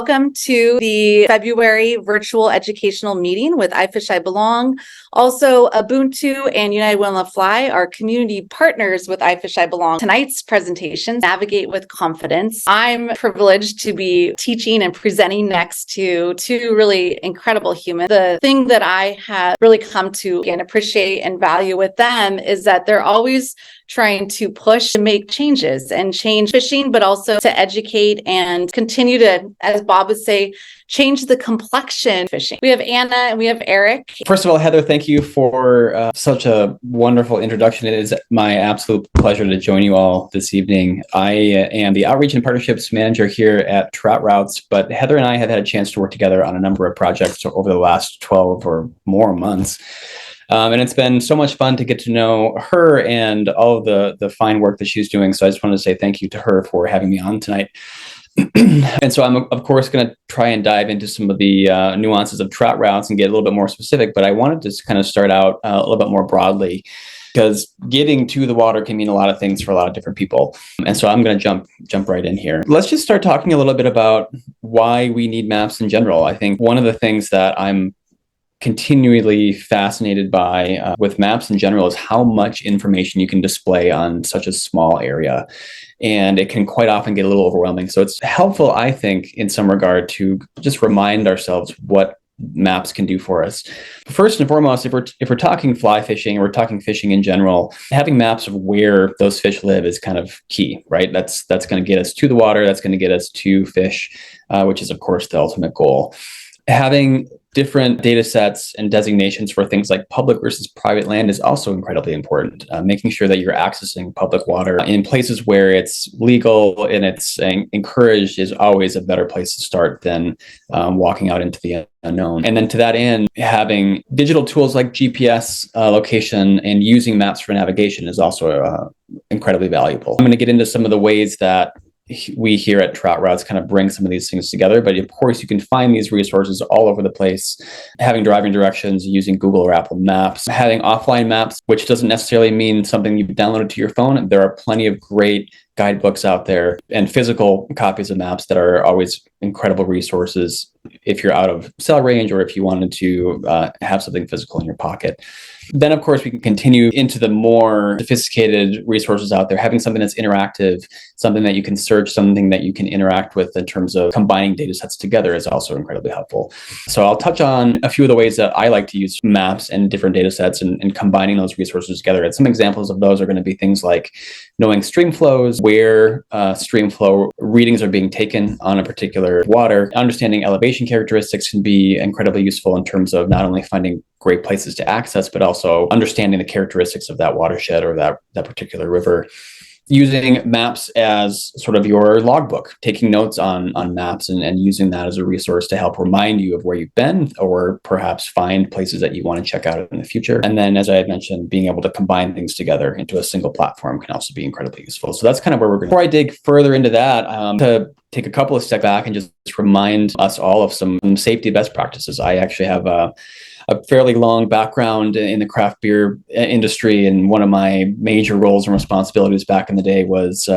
Welcome to the February virtual educational meeting with iFishiBelong. Also, Ubuntu and United Way on the Fly are community partners with iFishiBelong. Tonight's presentation, Navigate with Confidence. I'm privileged to be teaching and presenting next to two really incredible humans. The thing that I have really come to and appreciate and value with them is that they're always trying to push and make changes and change fishing, but also to educate and continue to, as Bob would say, change the complexion of fishing. We have Anna and we have Eric. First of all, Heather, thank you for such a wonderful introduction. It is my absolute pleasure to join you all this evening. I am the Outreach and Partnerships Manager here at Trout Routes, but Heather and I have had a chance to work together on a number of projects over the last 12 or more months. And it's been so much fun to get to know her and all of the fine work that she's doing. So I just wanted to say thank you to her for having me on tonight. And so I'm, of course, going to try and dive into some of the nuances of trout routes and get a little bit more specific. But I wanted to kind of start out a little bit more broadly, because getting to the water can mean a lot of things for a lot of different people. And so I'm going to jump right in here. Let's just start talking a little bit about why we need maps in general. I think one of the things that I'm continually fascinated by with maps in general is how much information you can display on such a small area. And it can quite often get a little overwhelming. So it's helpful, I think, in some regard to just remind ourselves what maps can do for us. First and foremost, if we're talking fly fishing, or we're talking fishing in general, having maps of where those fish live is kind of key, right? That's going to get us to the water. That's going to get us to fish, which is, of course, the ultimate goal. Having different data sets and designations for things like public versus private land is also incredibly important. Making sure that you're accessing public water in places where it's legal and it's encouraged is always a better place to start than walking out into the unknown. And then to that end, having digital tools like GPS location and using maps for navigation is also incredibly valuable. I'm going to get into some of the ways that we here at Trout Routes kind of bring some of these things together. But of course, you can find these resources all over the place, having driving directions, using Google or Apple Maps, having offline maps, which doesn't necessarily mean something you've downloaded to your phone. There are plenty of great guidebooks out there and physical copies of maps that are always incredible resources if you're out of cell range or if you wanted to have something physical in your pocket. Then, of course, we can continue into the more sophisticated resources out there. Having something that's interactive, something that you can search, something that you can interact with in terms of combining data sets together is also incredibly helpful. So I'll touch on a few of the ways that I like to use maps and different data sets and combining those resources together. And some examples of those are going to be things like knowing stream flows, where stream flow readings are being taken on a particular water. Understanding elevation characteristics can be incredibly useful in terms of not only finding great places to access, but also understanding the characteristics of that watershed or that particular river. Using maps as sort of your logbook, taking notes on maps and using that as a resource to help remind you of where you've been or perhaps find places that you want to check out in the future. And then, as I had mentioned, being able to combine things together into a single platform can also be incredibly useful. So that's kind of where we're going. Before I dig further into that, to take a couple of steps back and just remind us all of some safety best practices. I actually have a fairly long background in the craft beer industry, and one of my major roles and responsibilities back in the day was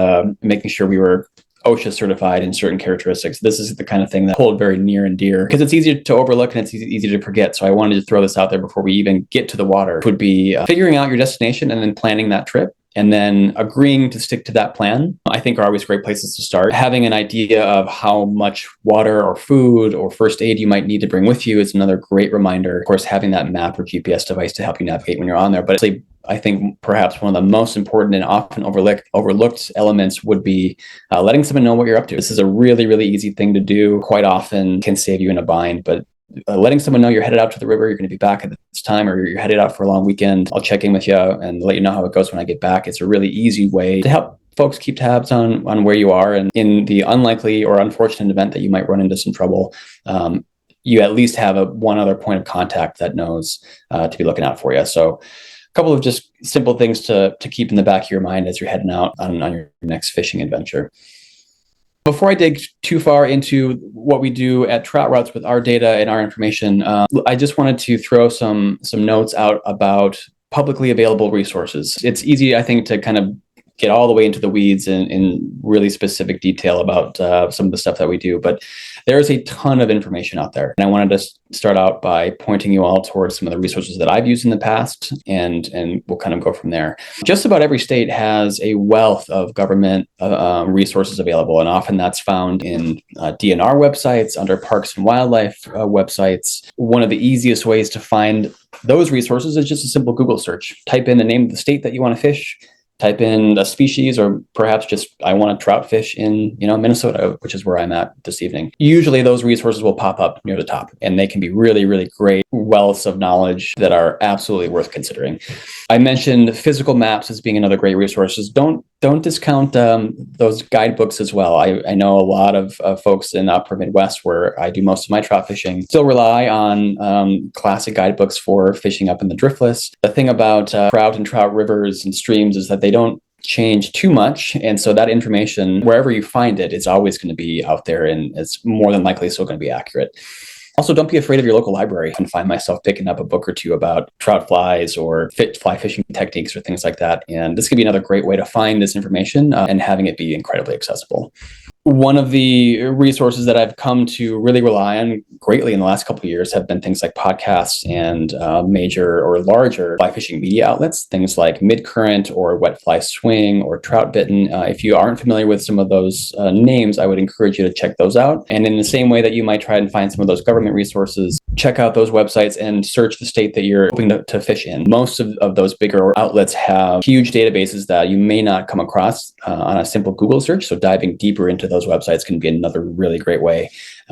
making sure we were OSHA certified in certain characteristics. This is the kind of thing that hold very near and dear because it's easy to overlook and it's easy to forget. So I wanted to throw this out there before we even get to the water. It would be figuring out your destination and then planning that trip. And then agreeing to stick to that plan, I think are always great places to start. Having an idea of how much water or food or first aid you might need to bring with you is another great reminder. Of course, having that map or GPS device to help you navigate when you're on there. But I think perhaps one of the most important and often overlooked elements would be letting someone know what you're up to. This is a really, really easy thing to do. Quite often can save you in a bind, but letting someone know you're headed out to the river, you're going to be back at this time, or you're headed out for a long weekend. I'll check in with you and let you know how it goes when I get back. It's a really easy way to help folks keep tabs on where you are. And in the unlikely or unfortunate event that you might run into some trouble, you at least have one other point of contact that knows to be looking out for you. So a couple of just simple things to keep in the back of your mind as you're heading out on your next fishing adventure. Before I dig too far into what we do at Trout Routes with our data and our information, I just wanted to throw some notes out about publicly available resources. It's easy, I think, to kind of get all the way into the weeds in really specific detail about some of the stuff that we do. But There is a ton of information out there. And I wanted to start out by pointing you all towards some of the resources that I've used in the past, and we'll kind of go from there. Just about every state has a wealth of government resources available, and often that's found in DNR websites, under parks and wildlife websites. One of the easiest ways to find those resources is just a simple Google search. Type in the name of the state that you want to fish, type in a species, or perhaps just I want to trout fish in Minnesota, which is where I'm at this evening. Usually those resources will pop up near the top, and they can be really, really great wealths of knowledge that are absolutely worth considering. I mentioned physical maps as being another great resource. Don't discount those guidebooks as well. I know a lot of folks in the upper Midwest, where I do most of my trout fishing, still rely on classic guidebooks for fishing up in the driftless. The thing about trout and trout rivers and streams is that they don't change too much. And so that information, wherever you find it, is always going to be out there, and it's more than likely still going to be accurate. Also, don't be afraid of your local library. I can find myself picking up a book or two about trout flies or fly fishing techniques or things like that. And this could be another great way to find this information and having it be incredibly accessible. One of the resources that I've come to really rely on greatly in the last couple of years have been things like podcasts and major or larger fly fishing media outlets, things like Midcurrent or Wet Fly Swing or Trout Bitten. If you aren't familiar with some of those names, I would encourage you to check those out. And in the same way that you might try and find some of those government resources, check out those websites and search the state that you're hoping to fish in. Most of those bigger outlets have huge databases that you may not come across on a simple Google search. So diving deeper into those websites can be another really great way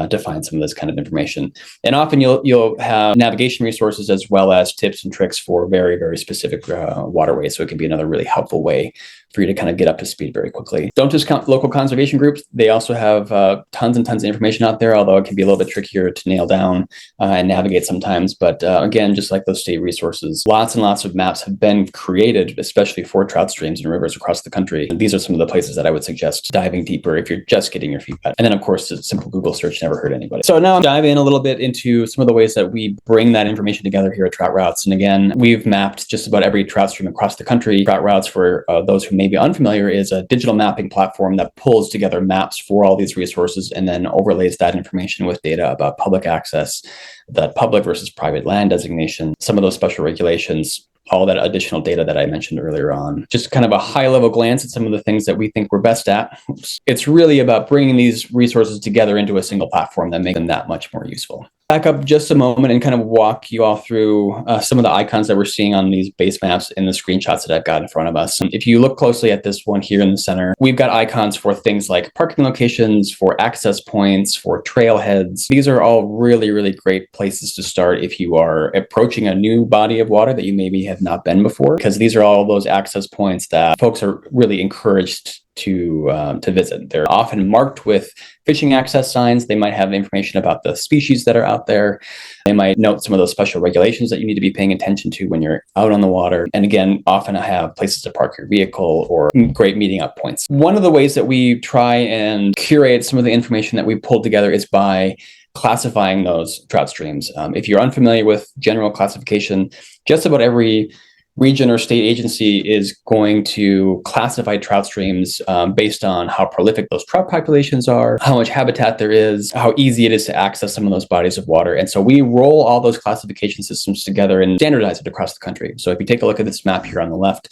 to find some of this kind of information. And often you'll have navigation resources as well as tips and tricks for very, very specific waterways. So it can be another really helpful way for you to kind of get up to speed very quickly. Don't discount local conservation groups. They also have tons and tons of information out there, although it can be a little bit trickier to nail down and navigate sometimes. But again, just like those state resources, lots and lots of maps have been created, especially for trout streams and rivers across the country. And these are some of the places that I would suggest diving deeper if you're just getting your feet wet. And then, of course, a simple Google search never hurt anybody. So now I'll dive in a little bit into some of the ways that we bring that information together here at Trout Routes. And again, we've mapped just about every trout stream across the country. Trout Routes, for those who may be unfamiliar, is a digital mapping platform that pulls together maps for all these resources and then overlays that information with data about public access, that public versus private land designation, some of those special regulations, all that additional data that I mentioned earlier on. Just kind of a high-level glance at some of the things that we think we're best at. It's really about bringing these resources together into a single platform that make them that much more useful. Back up just a moment and kind of walk you all through some of the icons that we're seeing on these base maps in the screenshots that I've got in front of us. If you look closely at this one here in the center, we've got icons for things like parking locations, for access points, for trailheads. These are all really, really great places to start if you are approaching a new body of water that you maybe have not been before, because these are all those access points that folks are really encouraged to visit. They're often marked with fishing access signs. They might have information about the species that are out there. They might note some of those special regulations that you need to be paying attention to when you're out on the water. And again, often have places to park your vehicle or great meeting up points. One of the ways that we try and curate some of the information that we pulled together is by classifying those trout streams. If you're unfamiliar with general classification, just about every region or state agency is going to classify trout streams based on how prolific those trout populations are, how much habitat there is, how easy it is to access some of those bodies of water. And so we roll all those classification systems together and standardize it across the country. So if you take a look at this map here on the left,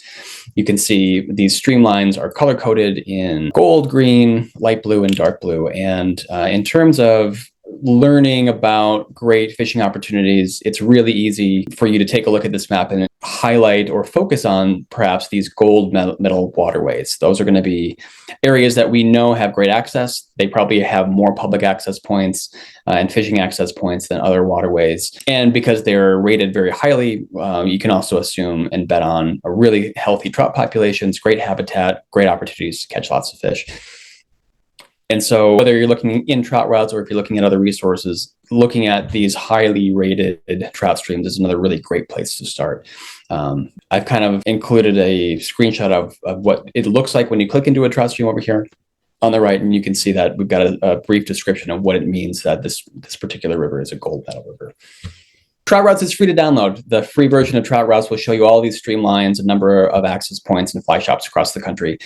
you can see these streamlines are color-coded in gold, green, light blue, and dark blue. And in terms of learning about great fishing opportunities, it's really easy for you to take a look at this map and highlight or focus on perhaps these gold medal waterways. Those are going to be areas that we know have great access. They probably have more public access points and fishing access points than other waterways. And because they're rated very highly, you can also assume and bet on a really healthy trout populations, great habitat, great opportunities to catch lots of fish. And so whether you're looking in Trout Routes or if you're looking at other resources, looking at these highly rated trout streams is another really great place to start. I've kind of included a screenshot of what it looks like when you click into a trout stream over here on the right, and you can see that we've got a brief description of what it means that this particular river is a gold medal river. Trout Routes is free to download. The free version of Trout Routes will show you all these streamlines, a number of access points and fly shops across the country.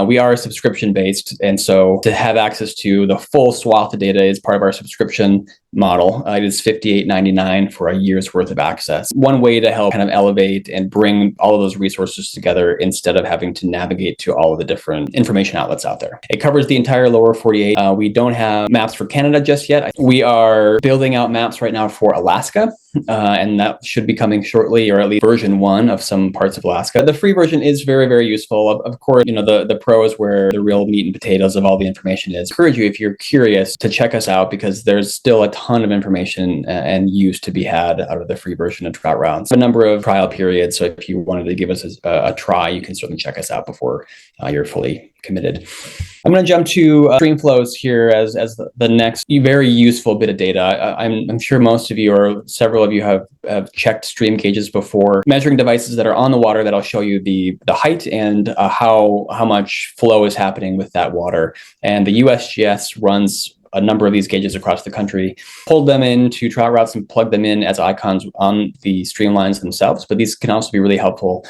We are subscription based, and so to have access to the full swath of data is part of our subscription model. It is $58.99 for a year's worth of access. One way to help kind of elevate and bring all of those resources together instead of having to navigate to all of the different information outlets out there. It covers the entire lower 48. We don't have maps for Canada just yet. We are building out maps right now for Alaska. And that should be coming shortly, or at least version 1 of some parts of Alaska. The free version is very, very useful. Of course, the pro is where the real meat and potatoes of all the information is. I encourage you, if you're curious, to check us out, because there's still a ton of information and use to be had out of the free version of Trout Routes. A number of trial periods, so if you wanted to give us a try, you can certainly check us out before you're fully committed. I'm going to jump to stream flows here as the next very useful bit of data. I'm sure most of you, or several of you, have checked stream gauges before. Measuring devices that are on the water that'll show you the height and how much flow is happening with that water. And the USGS runs a number of these gauges across the country, pulled them into Trout Routes and plugged them in as icons on the streamlines themselves. But these can also be really helpful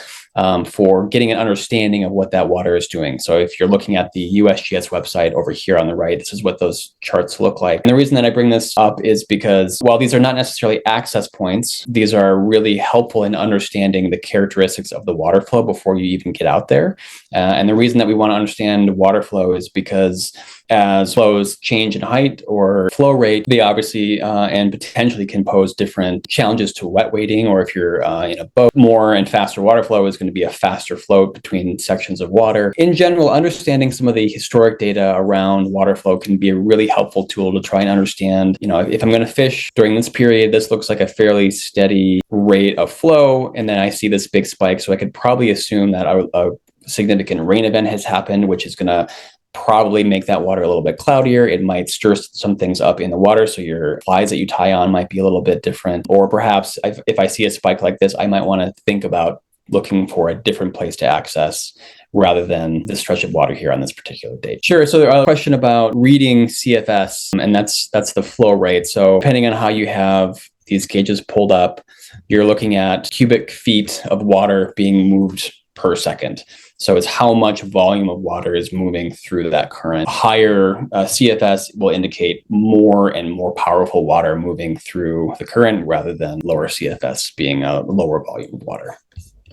for getting an understanding of what that water is doing. So if you're looking at the USGS website over here on the right, this is what those charts look like. And the reason that I bring this up is because while these are not necessarily access points, these are really helpful in understanding the characteristics of the water flow before you even get out there. And the reason that we want to understand water flow is because as flows change in height or flow rate, they obviously and potentially can pose different challenges to wet wading, or if you're in a boat, more and faster water flow is going to be a faster flow between sections of water. In general, understanding some of the historic data around water flow can be a really helpful tool to try and understand, if I'm going to fish during this period, this looks like a fairly steady rate of flow, and then I see this big spike, so I could probably assume that a significant rain event has happened, which is going to probably make that water a little bit cloudier. It might stir some things up in the water, so your flies that you tie on might be a little bit different. Or perhaps if I see a spike like this, I might want to think about looking for a different place to access rather than this stretch of water here on this particular date. Sure. So there are a question about reading CFS, and that's the flow rate. So depending on how you have these gauges pulled up, you're looking at cubic feet of water being moved per second. So it's how much volume of water is moving through that current. Higher CFS will indicate more and more powerful water moving through the current, rather than lower CFS being a lower volume of water.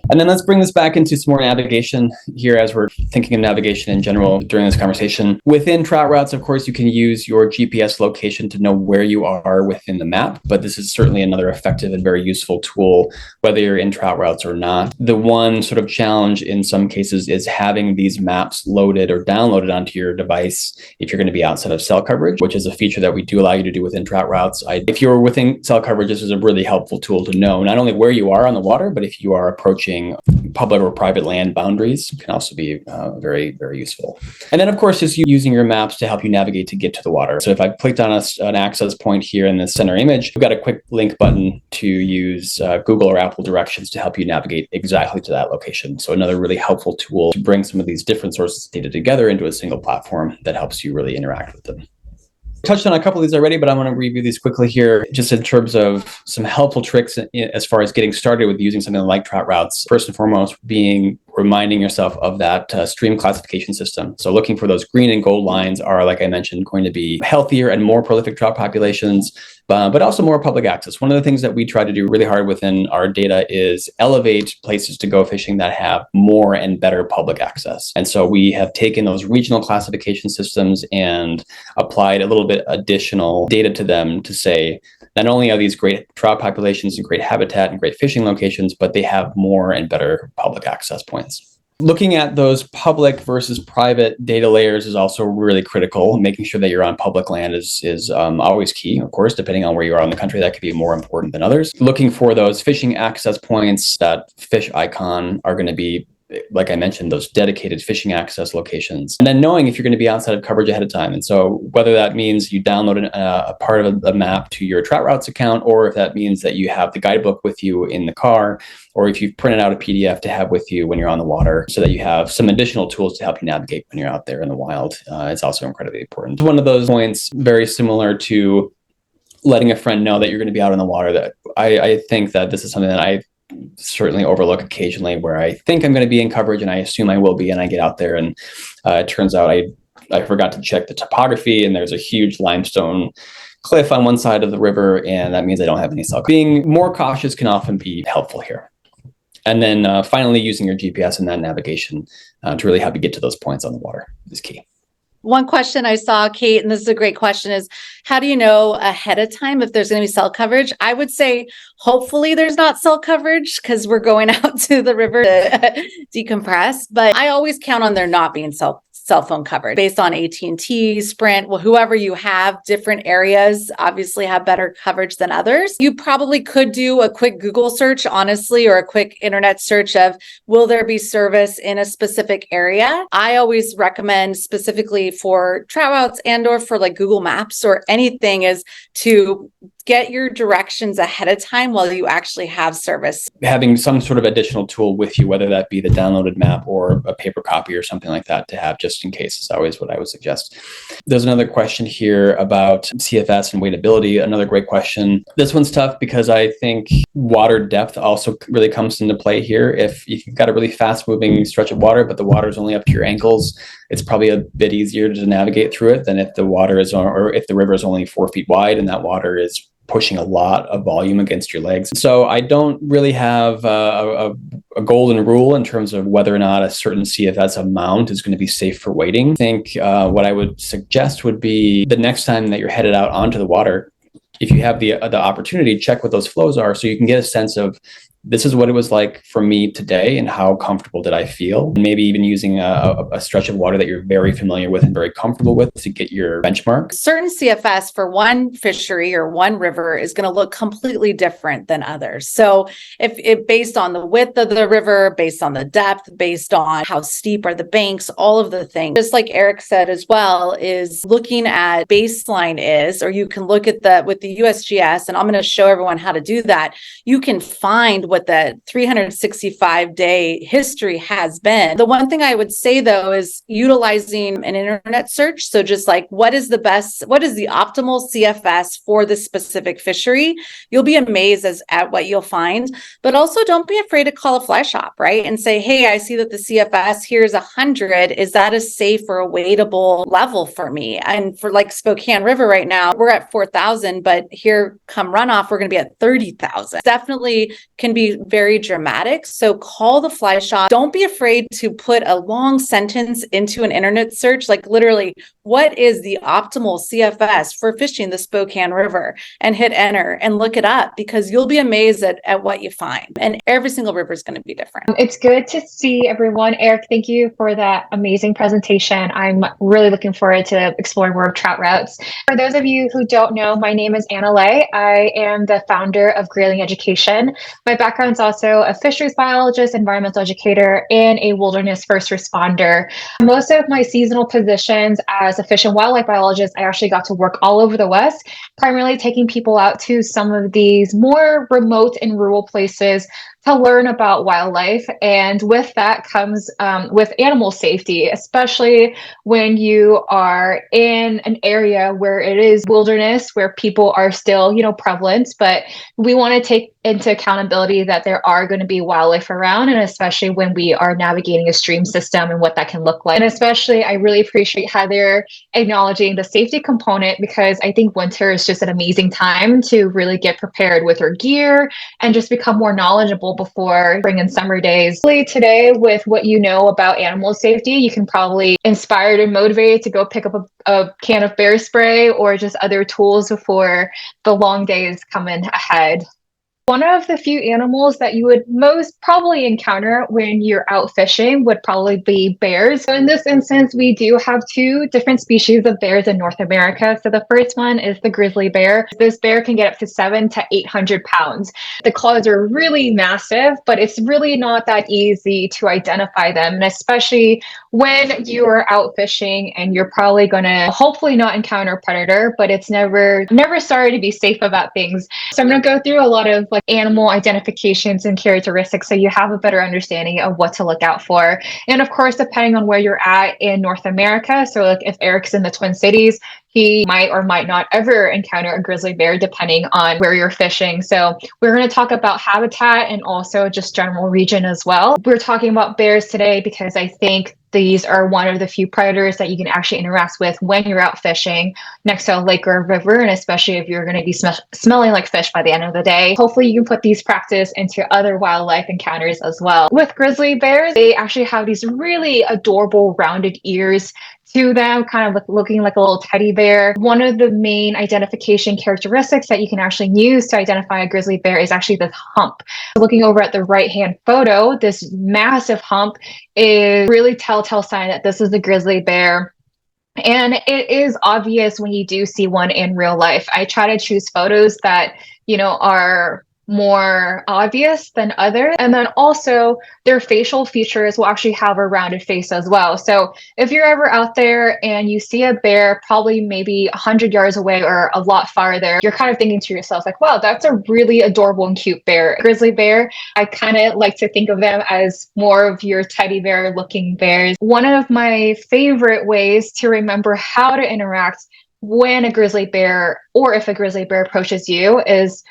And then let's bring this back into some more navigation here, as we're thinking of navigation in general during this conversation. Within Trout Routes, of course, you can use your GPS location to know where you are within the map, but this is certainly another effective and very useful tool, whether you're in Trout Routes or not. The one sort of challenge in some cases is having these maps loaded or downloaded onto your device if you're going to be outside of cell coverage, which is a feature that we do allow you to do within Trout Routes. If you're within cell coverage, this is a really helpful tool to know not only where you are on the water, but if you are approaching public or private land boundaries, can also be very, very useful. And then, of course, just using your maps to help you navigate to get to the water. So if I clicked on an access point here in the center image, we've got a quick link button to use Google or Apple directions to help you navigate exactly to that location. So another really helpful tool to bring some of these different sources of data together into a single platform that helps you really interact with them. Touched on a couple of these already, but I want to review these quickly here, just in terms of some helpful tricks as far as getting started with using something like Trout Routes. First and foremost, being reminding yourself of that stream classification system. So looking for those green and gold lines are, like I mentioned, going to be healthier and more prolific trout populations, but also more public access. One of the things that we try to do really hard within our data is elevate places to go fishing that have more and better public access. And so we have taken those regional classification systems and applied a little bit additional data to them to say, not only are these great trout populations and great habitat and great fishing locations, but they have more and better public access points. Looking at those public versus private data layers is also really critical. Making sure that you're on public land is always key. Of course, depending on where you are in the country, that could be more important than others. Looking for those fishing access points, that fish icon, are going to be, like I mentioned, those dedicated fishing access locations. And then knowing if you're going to be outside of coverage ahead of time. And so whether that means you download a part of the map to your Trout Routes account, or if that means that you have the guidebook with you in the car, or if you've printed out a PDF to have with you when you're on the water, so that you have some additional tools to help you navigate when you're out there in the wild, it's also incredibly important. One of those points, very similar to letting a friend know that you're going to be out in the water. That I think that this is something that I certainly overlook occasionally, where I think I'm going to be in coverage and I assume I will be, and I get out there and it turns out I forgot to check the topography, and there's a huge limestone cliff on one side of the river, and that means I don't have any cell. Being more cautious can often be helpful here. And then finally, using your GPS and that navigation to really help you get to those points on the water is key. One question I saw, Kate, and this is a great question, is how do you know ahead of time if there's going to be cell coverage? I would say hopefully there's not cell coverage because we're going out to the river to decompress. But I always count on there not being cell phone coverage based on AT&T, Sprint, well, whoever you have. Different areas obviously have better coverage than others. You probably could do a quick Google search, honestly, or a quick internet search of, will there be service in a specific area? I always recommend specifically for trout routes and or for like Google Maps or anything is to get your directions ahead of time while you actually have service. Having some sort of additional tool with you, whether that be the downloaded map or a paper copy or something like that to have just in case, is always what I would suggest. There's another question here about CFS and wadeability. Another great question. This one's tough because I think water depth also really comes into play here. If you've got a really fast moving stretch of water, but the water is only up to your ankles, it's probably a bit easier to navigate through it than if the water is, or if the river is only 4 feet wide and that water is pushing a lot of volume against your legs. So I don't really have a golden rule in terms of whether or not a certain CFS amount is going to be safe for wading. I think what I would suggest would be the next time that you're headed out onto the water, if you have the opportunity, check what those flows are so you can get a sense of, this is what it was like for me today and how comfortable did I feel. Maybe even using a stretch of water that you're very familiar with and very comfortable with to get your benchmark. Certain CFS for one fishery or one river is going to look completely different than others. So if it based on the width of the river, based on the depth, based on how steep are the banks, all of the things, just like Eric said as well, is looking at baseline is, or you can look at with the USGS, and I'm going to show everyone how to do that. You can find what the 365-day history has been. The one thing I would say, though, is utilizing an internet search. So just like, what is the optimal CFS for this specific fishery? You'll be amazed at what you'll find. But also don't be afraid to call a fly shop, right? And say, hey, I see that the CFS here is 100. Is that a safe or a wadeable level for me? And for like Spokane River right now, we're at 4,000, but here come runoff, we're going to be at 30,000. Definitely can be very dramatic. So call the fly shop. Don't be afraid to put a long sentence into an internet search, like literally, what is the optimal CFS for fishing the Spokane River, and hit enter and look it up, because you'll be amazed at what you find. And every single river is going to be different. It's good to see everyone. Eric, thank you for that amazing presentation. I'm really looking forward to exploring more of trout routes. For those of you who don't know, my name is Anna Lay. I am the founder of Grayling Education. My background is also a fisheries biologist, environmental educator, and a wilderness first responder. Most of my seasonal positions as a fish and wildlife biologist, I actually got to work all over the West, primarily taking people out to some of these more remote and rural places to learn about wildlife. And with that comes with animal safety, especially when you are in an area where it is wilderness, where people are still, prevalent, but we want to take into accountability that there are going to be wildlife around, and especially when we are navigating a stream system and what that can look like. And especially, I really appreciate Heather acknowledging the safety component, because I think winter is just an amazing time to really get prepared with your gear and just become more knowledgeable before spring and summer days. Today, with what you know about animal safety, you can probably inspired and motivated to go pick up a can of bear spray or just other tools for the long days coming ahead. One of the few animals that you would most probably encounter when you're out fishing would probably be bears. So in this instance, we do have two different species of bears in North America. So the first one is the grizzly bear. This bear can get up to 700 to 800 pounds. The claws are really massive, but it's really not that easy to identify them. And especially when you are out fishing and you're probably going to hopefully not encounter a predator, but it's never sorry to be safe about things. So I'm going to go through a lot of like animal identifications and characteristics so you have a better understanding of what to look out for. And of course, depending on where you're at in North America, so like if Eric's in the Twin Cities, he might or might not ever encounter a grizzly bear depending on where you're fishing. So we're going to talk about habitat and also just general region as well. We're talking about bears today because I think these are one of the few predators that you can actually interact with when you're out fishing next to a lake or a river, and especially if you're going to be smelling like fish by the end of the day. Hopefully you can put these practice into other wildlife encounters as well. With grizzly bears, they actually have these really adorable rounded ears to them, kind of looking like a little teddy bear. One of the main identification characteristics that you can actually use to identify a grizzly bear is actually this hump. Looking over at the right-hand photo, this massive hump is really telltale sign that this is a grizzly bear. And it is obvious when you do see one in real life. I try to choose photos that, are more obvious than others. And then also their facial features will actually have a rounded face as well. So if you're ever out there and you see a bear probably maybe 100 yards away or a lot farther, you're kind of thinking to yourself like, wow, that's a really adorable and cute bear. Grizzly bear, I kind of like to think of them as more of your teddy bear looking bears. One of my favorite ways to remember how to interact when a grizzly bear or if a grizzly bear approaches you is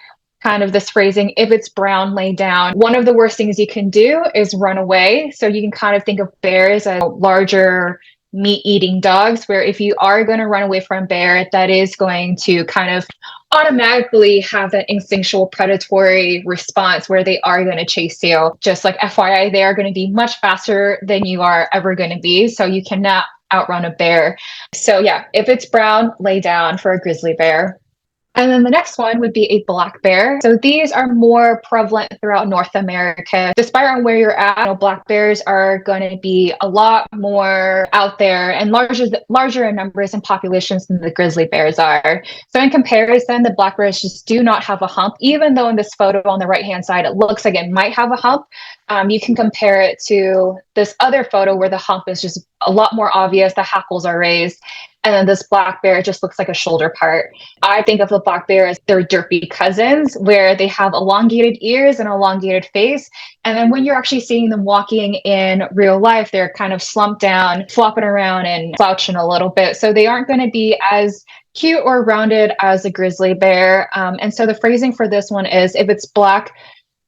kind of this phrasing, if it's brown, lay down. One of the worst things you can do is run away. So you can kind of think of bears as larger meat-eating dogs, where if you are going to run away from a bear, that is going to kind of automatically have that instinctual predatory response where they are going to chase you. Just like FYI, they are going to be much faster than you are ever going to be. So you cannot outrun a bear. So yeah, if it's brown, lay down for a grizzly bear. And then the next one would be a black bear. So these are more prevalent throughout North America. Despite on where you're at, black bears are going to be a lot more out there and larger in numbers and populations than the grizzly bears are. So in comparison, the black bears just do not have a hump, even though in this photo on the right-hand side, it looks like it might have a hump. You can compare it to this other photo where the hump is just a lot more obvious. The hackles are raised. And then this black bear just looks like a shoulder part. I think of the black bear as their derpy cousins, where they have elongated ears and elongated face. And then when you're actually seeing them walking in real life, they're kind of slumped down, flopping around and slouching a little bit. So they aren't going to be as cute or rounded as a grizzly bear. And so the phrasing for this one is, if it's black,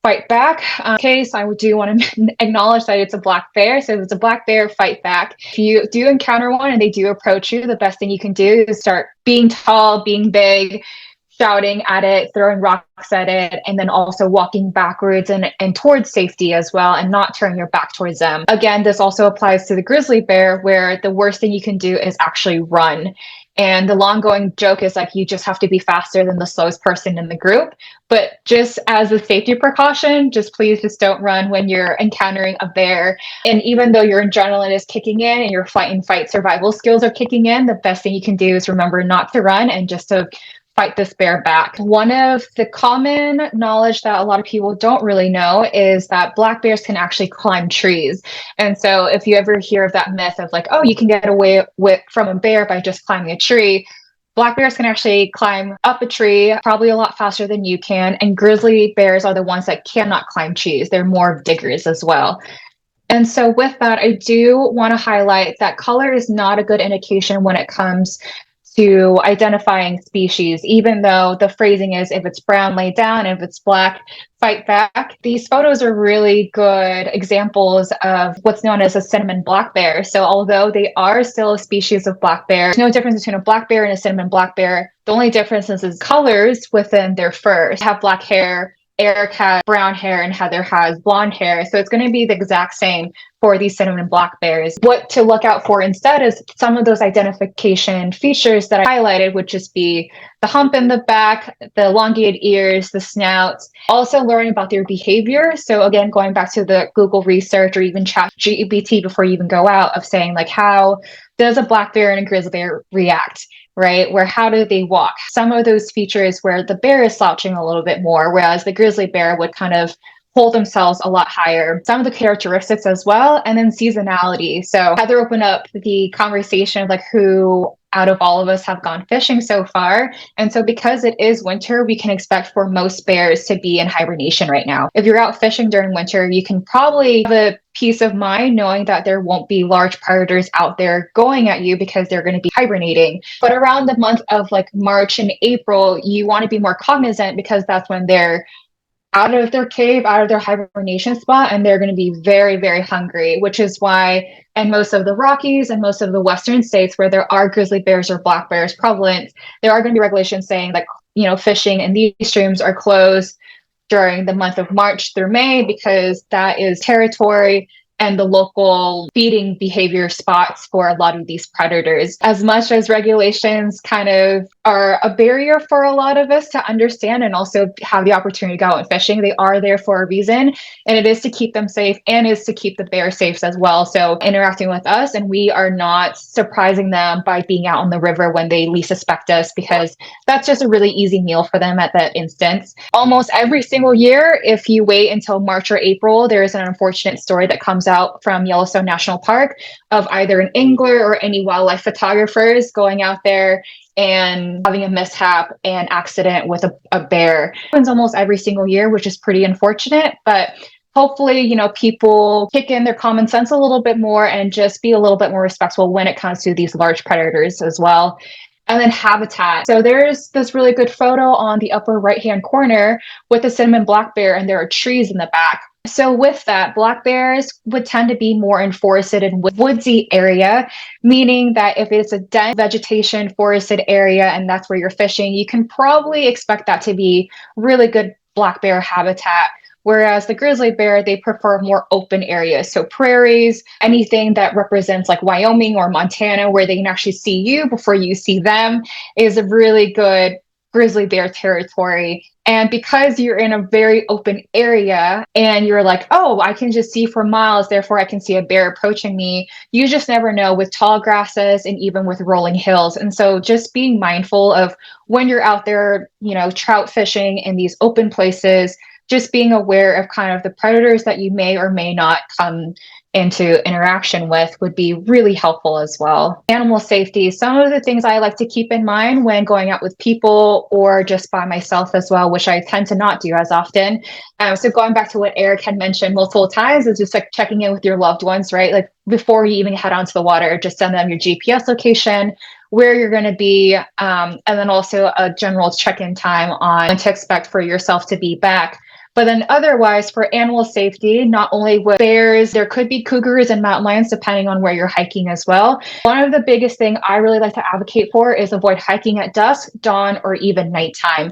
fight back. Case, I do want to acknowledge that it's a black bear. So if it's a black bear, fight back. If you do encounter one and they do approach you, the best thing you can do is start being tall, being big, shouting at it, throwing rocks at it, and then also walking backwards and towards safety as well, and not turning your back towards them. Again, this also applies to the grizzly bear, where the worst thing you can do is actually run. And the long-going joke is like, you just have to be faster than the slowest person in the group. But just as a safety precaution, please don't run when you're encountering a bear. And even though your adrenaline is kicking in and your fight and fight survival skills are kicking in, the best thing you can do is remember not to run and just to fight this bear back. One of the common knowledge that a lot of people don't really know is that black bears can actually climb trees. And so if you ever hear of that myth of like, oh, you can get away from a bear by just climbing a tree, black bears can actually climb up a tree probably a lot faster than you can. And grizzly bears are the ones that cannot climb trees. They're more diggers as well. And so with that, I do want to highlight that color is not a good indication when it comes to identifying species, even though the phrasing is, if it's brown, lay down, if it's black, fight back. These photos are really good examples of what's known as a cinnamon black bear. So although they are still a species of black bear, there's no difference between a black bear and a cinnamon black bear. The only difference is colors within their fur. They have black hair, Eric has brown hair, and Heather has blonde hair. So it's going to be the exact same for these cinnamon black bears. What to look out for instead is some of those identification features that I highlighted, would just be the hump in the back, the elongated ears, the snouts. Also learn about their behavior. So again, going back to the Google research or even ChatGPT before you even go out, of saying like, how does a black bear and a grizzly bear react? Right? Where how do they walk? Some of those features where the bear is slouching a little bit more, whereas the grizzly bear would kind of hold themselves a lot higher. Some of the characteristics as well, and then seasonality. So Heather opened up the conversation of like who out of all of us have gone fishing so far. And so because it is winter, we can expect for most bears to be in hibernation right now. If you're out fishing during winter, you can probably have a peace of mind knowing that there won't be large predators out there going at you because they're going to be hibernating. But around the month of like March and April, you want to be more cognizant because that's when they're out of their cave, out of their hibernation spot, and they're going to be very, very hungry, which is why in most of the Rockies and most of the Western states where there are grizzly bears or black bears prevalent, there are going to be regulations saying like, fishing in these streams are closed during the month of March through May because that is territory and the local feeding behavior spots for a lot of these predators. As much as regulations kind of are a barrier for a lot of us to understand and also have the opportunity to go out fishing, they are there for a reason. And it is to keep them safe and is to keep the bear safe as well. So interacting with us, and we are not surprising them by being out on the river when they least suspect us, because that's just a really easy meal for them at that instance. Almost every single year, if you wait until March or April, there is an unfortunate story that comes out from Yellowstone National Park of either an angler or any wildlife photographers going out there and having a mishap and accident with a bear. It happens almost every single year, which is pretty unfortunate, but hopefully, people kick in their common sense a little bit more and just be a little bit more respectful when it comes to these large predators as well. And then habitat. So there's this really good photo on the upper right-hand corner with the cinnamon black bear, and there are trees in the back. So with that, black bears would tend to be more in forested and woodsy area, meaning that if it's a dense vegetation forested area and that's where you're fishing, you can probably expect that to be really good black bear habitat. Whereas the grizzly bear, they prefer more open areas. So prairies, anything that represents like Wyoming or Montana, where they can actually see you before you see them, is a really good grizzly bear territory. And because you're in a very open area and you're like, oh, I can just see for miles, therefore I can see a bear approaching me, you just never know with tall grasses and even with rolling hills. And so just being mindful of when you're out there, trout fishing in these open places, just being aware of kind of the predators that you may or may not come into interaction with would be really helpful as well. Animal safety, some of the things I like to keep in mind when going out with people or just by myself as well, which I tend to not do as often. So going back to what Eric had mentioned multiple times, is just like checking in with your loved ones, right? Like before you even head onto the water, just send them your GPS location, where you're going to be, and then also a general check-in time on when to expect for yourself to be back. But then otherwise, for animal safety, not only with bears, there could be cougars and mountain lions, depending on where you're hiking as well. One of the biggest thing I really like to advocate for is avoid hiking at dusk, dawn, or even nighttime.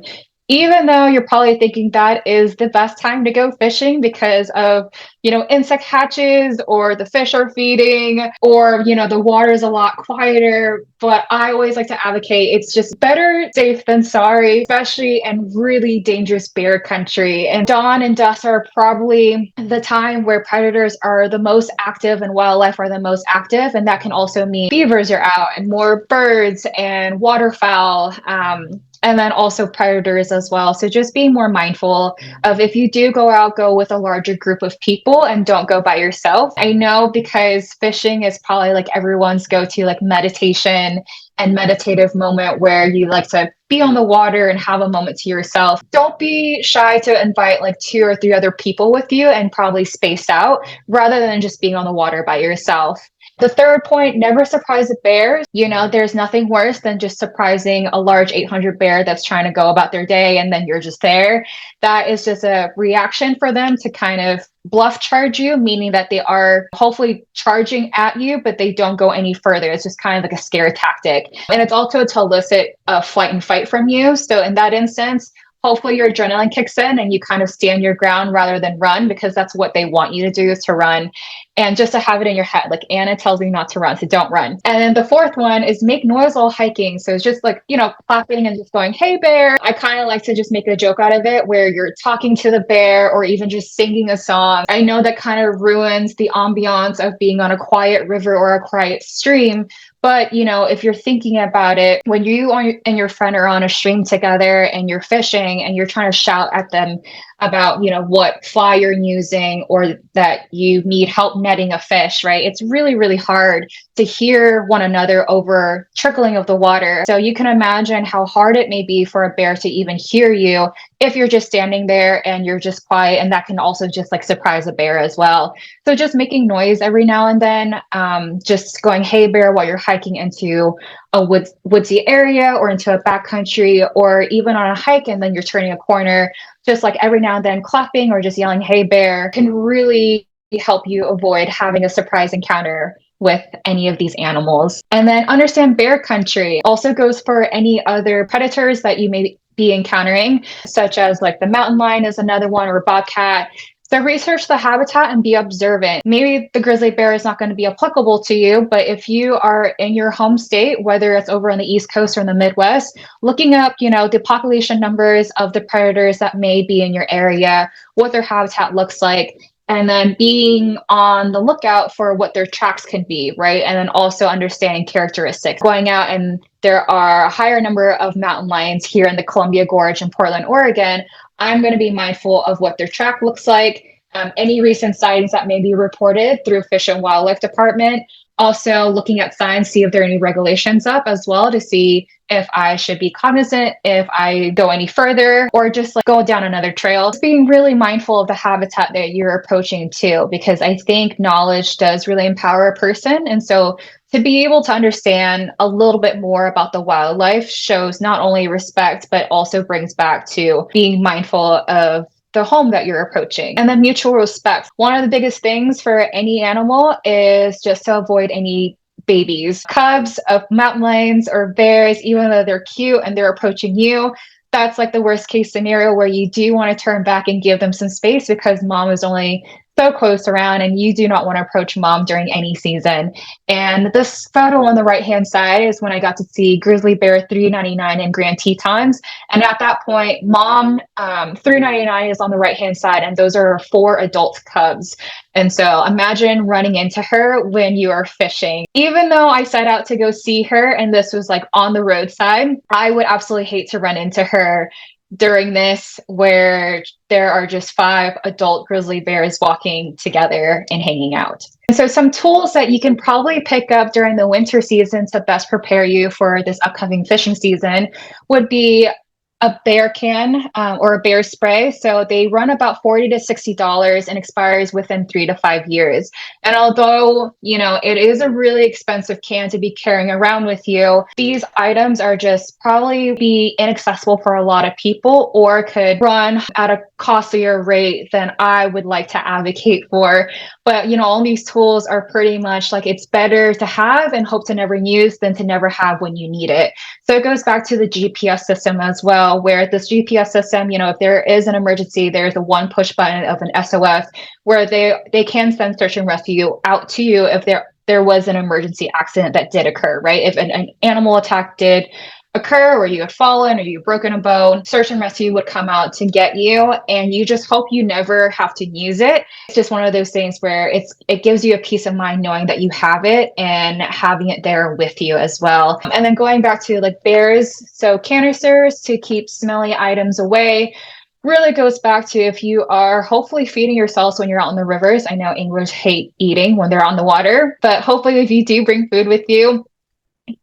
Even though you're probably thinking that is the best time to go fishing because of, insect hatches or the fish are feeding or, the water is a lot quieter. But I always like to advocate it's just better safe than sorry, especially in really dangerous bear country. And dawn and dusk are probably the time where predators are the most active and wildlife are the most active. And that can also mean beavers are out and more birds and waterfowl. And then also predators as well. So just being more mindful of if you do go out, go with a larger group of people and don't go by yourself. I know because fishing is probably like everyone's go-to like meditation and meditative moment where you like to be on the water and have a moment to yourself. Don't be shy to invite like 2 or 3 other people with you and probably space out rather than just being on the water by yourself. The third point, never surprise a bear. There's nothing worse than just surprising a large 800 bear that's trying to go about their day and then you're just there. That is just a reaction for them to kind of bluff charge you, meaning that they are hopefully charging at you, but they don't go any further. It's just kind of like a scare tactic. And it's also to elicit a flight and fight from you. So in that instance, hopefully your adrenaline kicks in and you kind of stand your ground rather than run, because that's what they want you to do, is to run. And just to have it in your head, like Anna tells me not to run, so don't run. And then the fourth one is make noise while hiking. So it's just like, clapping and just going, hey bear. I kind of like to just make a joke out of it where you're talking to the bear or even just singing a song. I know that kind of ruins the ambiance of being on a quiet river or a quiet stream. But, if you're thinking about it, when you and your friend are on a stream together and you're fishing and you're trying to shout at them about, what fly you're using or that you need help netting a fish, right? It's really, really hard to hear one another over trickling of the water. So you can imagine how hard it may be for a bear to even hear you if you're just standing there and you're just quiet. And that can also just like surprise a bear as well. So just making noise every now and then, just going, hey bear, while you're hiking into a woodsy area or into a backcountry or even on a hike and then you're turning a corner, just like every now and then clapping or just yelling, hey bear, can really help you avoid having a surprise encounter with any of these animals. And then understand bear country also goes for any other predators that you may be encountering, such as like the mountain lion is another one, or bobcat. So research the habitat and be observant. Maybe the grizzly bear is not going to be applicable to you, but if you are in your home state, whether it's over on the East Coast or in the Midwest, looking up, the population numbers of the predators that may be in your area, what their habitat looks like, and then being on the lookout for what their tracks can be, right? And then also understanding characteristics. Going out, and there are a higher number of mountain lions here in the Columbia Gorge in Portland, Oregon. I'm going to be mindful of what their track looks like, any recent sightings that may be reported through Fish and Wildlife Department. Also looking at signs, see if there are any regulations up as well to see if I should be cognizant, if I go any further, or just like go down another trail. Just being really mindful of the habitat that you're approaching too, because I think knowledge does really empower a person. And so to be able to understand a little bit more about the wildlife shows not only respect, but also brings back to being mindful of the home that you're approaching. And then mutual respect. One of the biggest things for any animal is just to avoid any babies, cubs of mountain lions or bears, even though they're cute and they're approaching you. That's like the worst case scenario where you do want to turn back and give them some space because mom is only so close around and you do not want to approach mom during any season. And this photo on the right hand side is when I got to see grizzly bear 399 in Grand Tetons. And at that point, mom 399 is on the right hand side, and those are 4 adult cubs. And so imagine running into her when you are fishing. Even though I set out to go see her and this was like on the roadside, I would absolutely hate to run into her during this where there are just 5 adult grizzly bears walking together and hanging out. And so some tools that you can probably pick up during the winter season to best prepare you for this upcoming fishing season would be a bear can or a bear spray. So they run about $40 to $60 and expires within 3 to 5 years. And although, it is a really expensive can to be carrying around with you, these items are just probably be inaccessible for a lot of people or could run at a costlier rate than I would like to advocate for. But, all these tools are pretty much like it's better to have and hope to never use than to never have when you need it. So it goes back to the GPS system as well, where this GPS system, if there is an emergency, there's a one push button of an SOS where they can send search and rescue out to you if there was an emergency accident that did occur, right? If an animal attack did occur or you had fallen or you broken a bone, search and rescue would come out to get you, and you just hope you never have to use it. It's just one of those things where it gives you a peace of mind knowing that you have it and having it there with you as well. And then going back to like bears, so canisters to keep smelly items away. Really goes back to if you are hopefully feeding yourselves when you're out in the rivers. I know anglers hate eating when they're on the water, but hopefully if you do bring food with you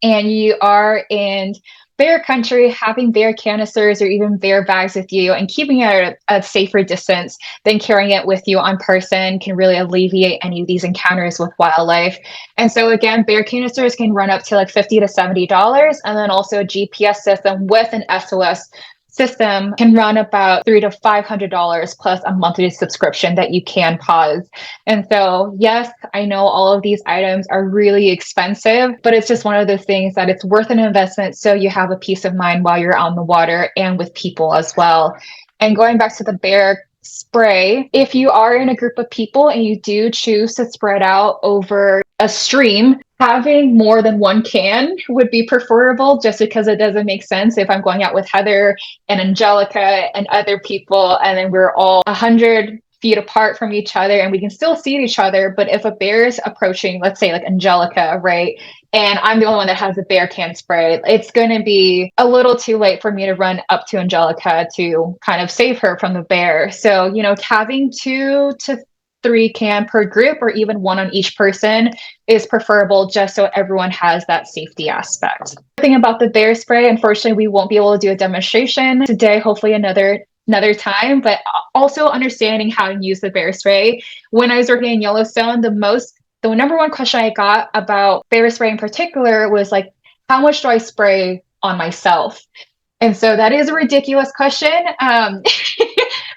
and you are in bear country, having bear canisters or even bear bags with you and keeping it at a safer distance than carrying it with you on person can really alleviate any of these encounters with wildlife. And so again, bear canisters can run up to like $50 to $70, and then also a GPS system with an SOS system can run about $300 to $500 plus a monthly subscription that you can pause. And so, yes, I know all of these items are really expensive, but it's just one of those things that it's worth an investment so you have a peace of mind while you're on the water and with people as well. And going back to the bear spray, if you are in a group of people and you do choose to spread out over a stream, having more than one can would be preferable just because it doesn't make sense if I'm going out with Heather and Angelica and other people and then we're all 100 feet apart from each other and we can still see each other. But if a bear is approaching, let's say like Angelica, right? And I'm the only one that has the bear can spray, it's going to be a little too late for me to run up to Angelica to kind of save her from the bear. So, you know, having 2 to 3 can per group or even 1 on each person is preferable, just so everyone has that safety aspect. The thing about the bear spray, unfortunately, we won't be able to do a demonstration today, hopefully another time, but also understanding how to use the bear spray. When I was working in Yellowstone, the number one question I got about bear spray in particular was like, how much do I spray on myself? And so that is a ridiculous question.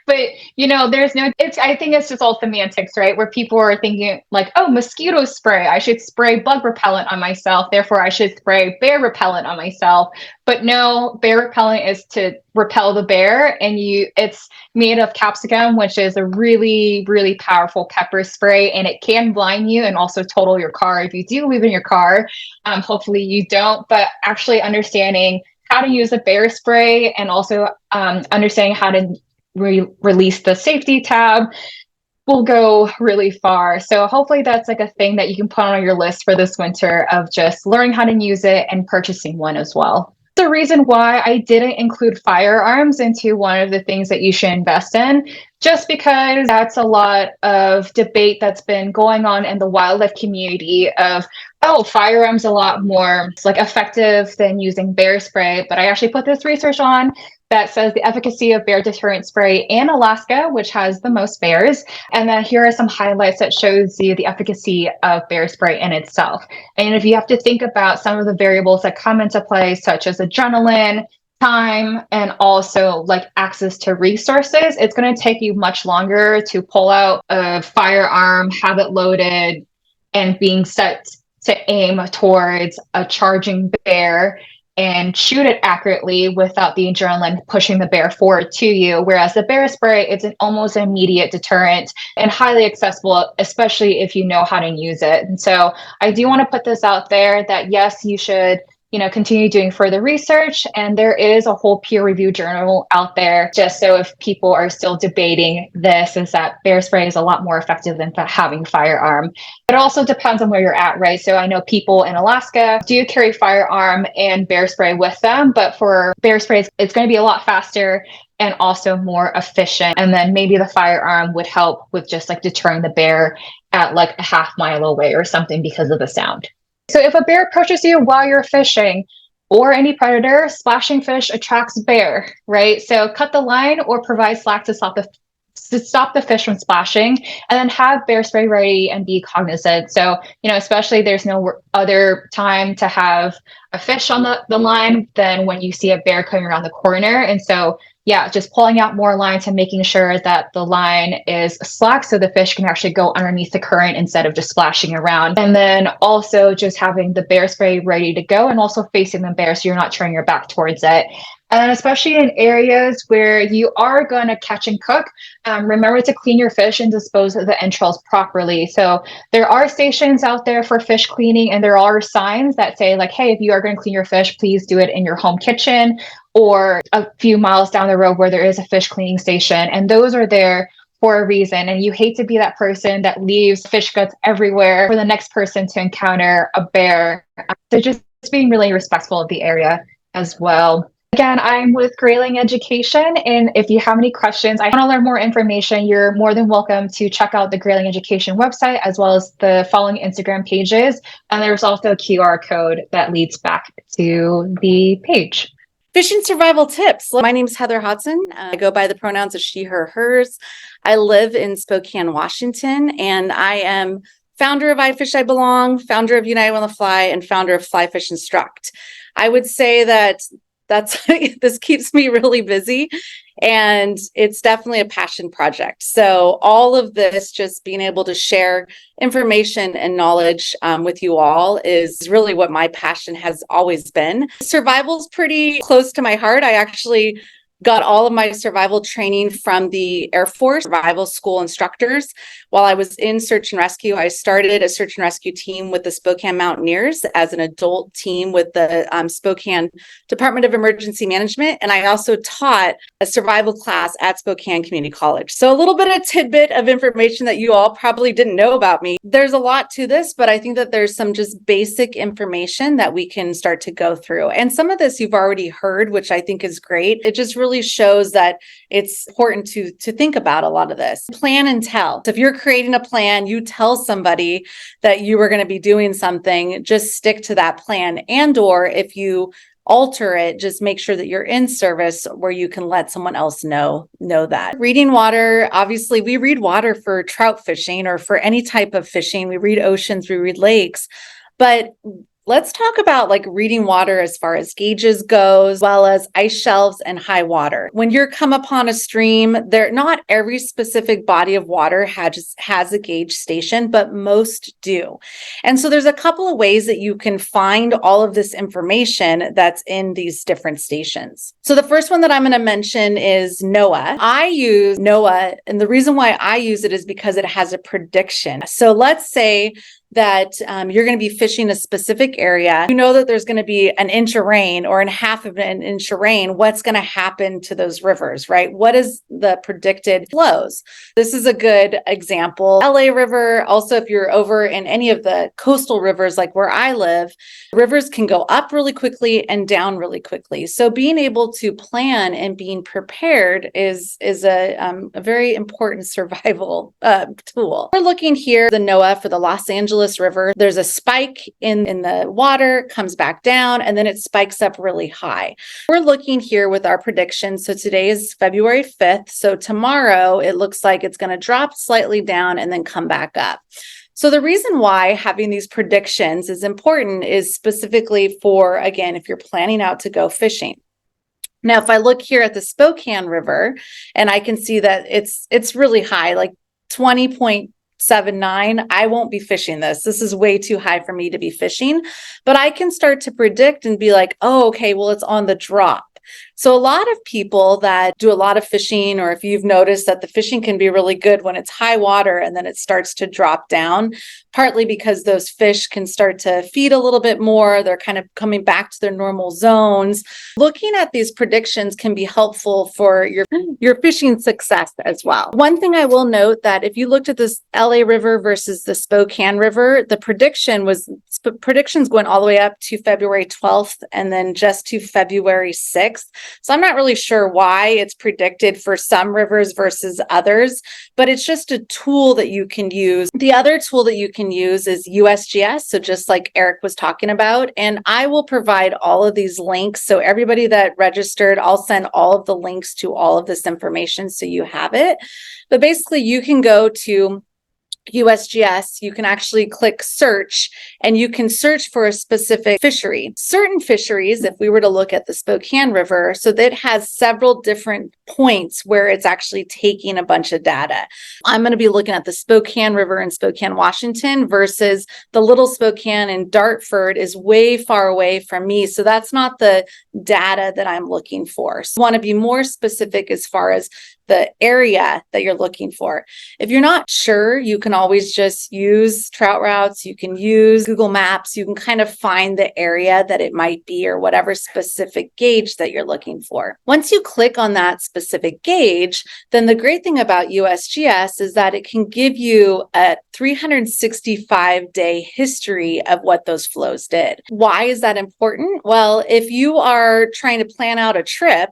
But, you know, I think it's just all semantics, right? Where people are thinking like, oh, mosquito spray, I should spray bug repellent on myself. Therefore, I should spray bear repellent on myself. But no, bear repellent is to repel the bear. And it's made of capsicum, which is a really, really powerful pepper spray. And it can blind you and also total your car if you do leave in your car. Hopefully you don't. But actually understanding how to use a bear spray and also understanding how to release the safety tab will go really far. So hopefully that's like a thing that you can put on your list for this winter of just learning how to use it and purchasing one as well. The reason why I didn't include firearms into one of the things that you should invest in, just because that's a lot of debate that's been going on in the wildlife community of, oh, firearms a lot more like effective than using bear spray. But I actually put this research on that says the efficacy of bear deterrent spray in Alaska, which has the most bears. And then here are some highlights that shows you the efficacy of bear spray in itself. And if you have to think about some of the variables that come into play, such as adrenaline, time, and also like access to resources, it's going to take you much longer to pull out a firearm, have it loaded, and being set to aim towards a charging bear and shoot it accurately without the adrenaline pushing the bear forward to you. Whereas the bear spray, it's an almost immediate deterrent and highly accessible, especially if you know how to use it. And so I do want to put this out there that yes, you should, you know, continue doing further research. And there is a whole peer review journal out there, just so if people are still debating this, is that bear spray is a lot more effective than having firearm. But it also depends on where you're at, right? So I know people in Alaska do carry firearm and bear spray with them, but for bear spray, it's going to be a lot faster and also more efficient. And then maybe the firearm would help with just like deterring the bear at like a half mile away or something because of the sound. So if a bear approaches you while you're fishing or any predator, splashing fish attracts bear, right? So cut the line or provide slack to stop the fish from splashing, and then have bear spray ready and be cognizant. So, you know, especially there's no other time to have a fish on the line than when you see a bear coming around the corner. And so, yeah, just pulling out more lines and making sure that the line is slack so the fish can actually go underneath the current instead of just splashing around. And then also just having the bear spray ready to go and also facing the bear so you're not turning your back towards it. And especially in areas where you are going to catch and cook, remember to clean your fish and dispose of the entrails properly. So there are stations out there for fish cleaning, and there are signs that say like, hey, if you are going to clean your fish, please do it in your home kitchen or a few miles down the road where there is a fish cleaning station. And those are there for a reason. And you hate to be that person that leaves fish guts everywhere for the next person to encounter a bear. So just being really respectful of the area as well. Again, I'm with Grayling Education, and if you have any questions, I want to learn more information, you're more than welcome to check out the Grayling Education website as well as the following Instagram pages. And there's also a QR code that leads back to the page. Fishing survival tips. My name is Heather Hodson. I go by the pronouns of she, her, hers. I live in Spokane, Washington, and I am founder of iFishiBelong, founder of United on the Fly, and founder of Fly Fish Instruct. I would say that's this keeps me really busy, and it's definitely a passion project. So all of this, just being able to share information and knowledge with you all, is really what my passion has always been. Survival's pretty close to my heart. I actually got all of my survival training from the Air Force survival school instructors. While I was in search and rescue, I started a search and rescue team with the Spokane Mountaineers as an adult team with the Spokane Department of Emergency Management. And I also taught a survival class at Spokane Community College. So a little bit of tidbit of information that you all probably didn't know about me. There's a lot to this, but I think that there's some just basic information that we can start to go through. And some of this you've already heard, which I think is great. It just really shows that it's important to think about a lot of this. Plan and tell. So if you're creating a plan, you tell somebody that you are going to be doing something, just stick to that plan. And or if you alter it, just make sure that you're in service where you can let someone else know that. Reading water, obviously we read water for trout fishing or for any type of fishing. We read oceans, we read lakes, but let's talk about like reading water as far as gauges goes, as well as ice shelves and high water. When you're come upon a stream, not every specific body of water has a gauge station, but most do. And so there's a couple of ways that you can find all of this information that's in these different stations. So the first one that I'm going to mention is NOAA. I use NOAA, and the reason why I use it is because it has a prediction. So let's say that you're going to be fishing a specific area. You know that there's going to be an inch of rain or half of an inch of rain. What's going to happen to those rivers, right? What is the predicted flows? This is a good example. LA River, also if you're over in any of the coastal rivers like where I live, rivers can go up really quickly and down really quickly. So being able to plan and being prepared is a very important survival tool. We're looking here, the NOAA for the Los Angeles River. There's a spike in the water, comes back down, and then it spikes up really high. We're looking here with our predictions. So today is February 5th. So tomorrow it looks like it's going to drop slightly down and then come back up. So the reason why having these predictions is important is specifically for, again, if you're planning out to go fishing. Now, if I look here at the Spokane River, and I can see that it's really high, like 20.79, I won't be fishing this. This is way too high for me to be fishing, but I can start to predict and be like, oh, okay, well, it's on the drop. So a lot of people that do a lot of fishing, or if you've noticed that the fishing can be really good when it's high water and then it starts to drop down, partly because those fish can start to feed a little bit more. They're kind of coming back to their normal zones. Looking at these predictions can be helpful for your fishing success as well. One thing I will note that if you looked at this LA River versus the Spokane River, the predictions going all the way up to February 12th and then just to February 6th. So I'm not really sure why it's predicted for some rivers versus others, but it's just a tool that you can use. The other tool that you can use is USGS. So just like Eric was talking about, and I will provide all of these links. So everybody that registered, I'll send all of the links to all of this information so you have it. But basically you can go to USGS, you can actually click search and you can search for a specific fishery. Certain fisheries, if we were to look at the Spokane River, so that has several different points where it's actually taking a bunch of data. I'm going to be looking at the Spokane River in Spokane, Washington versus the Little Spokane in Dartford is way far away from me. So that's not the data that I'm looking for. So I want to be more specific as far as the area that you're looking for. If you're not sure, you can always just use Trout Routes. You can use Google Maps. You can kind of find the area that it might be or whatever specific gauge that you're looking for. Once you click on that specific gauge, then the great thing about USGS is that it can give you a 365-day history of what those flows did. Why is that important? Well, if you are trying to plan out a trip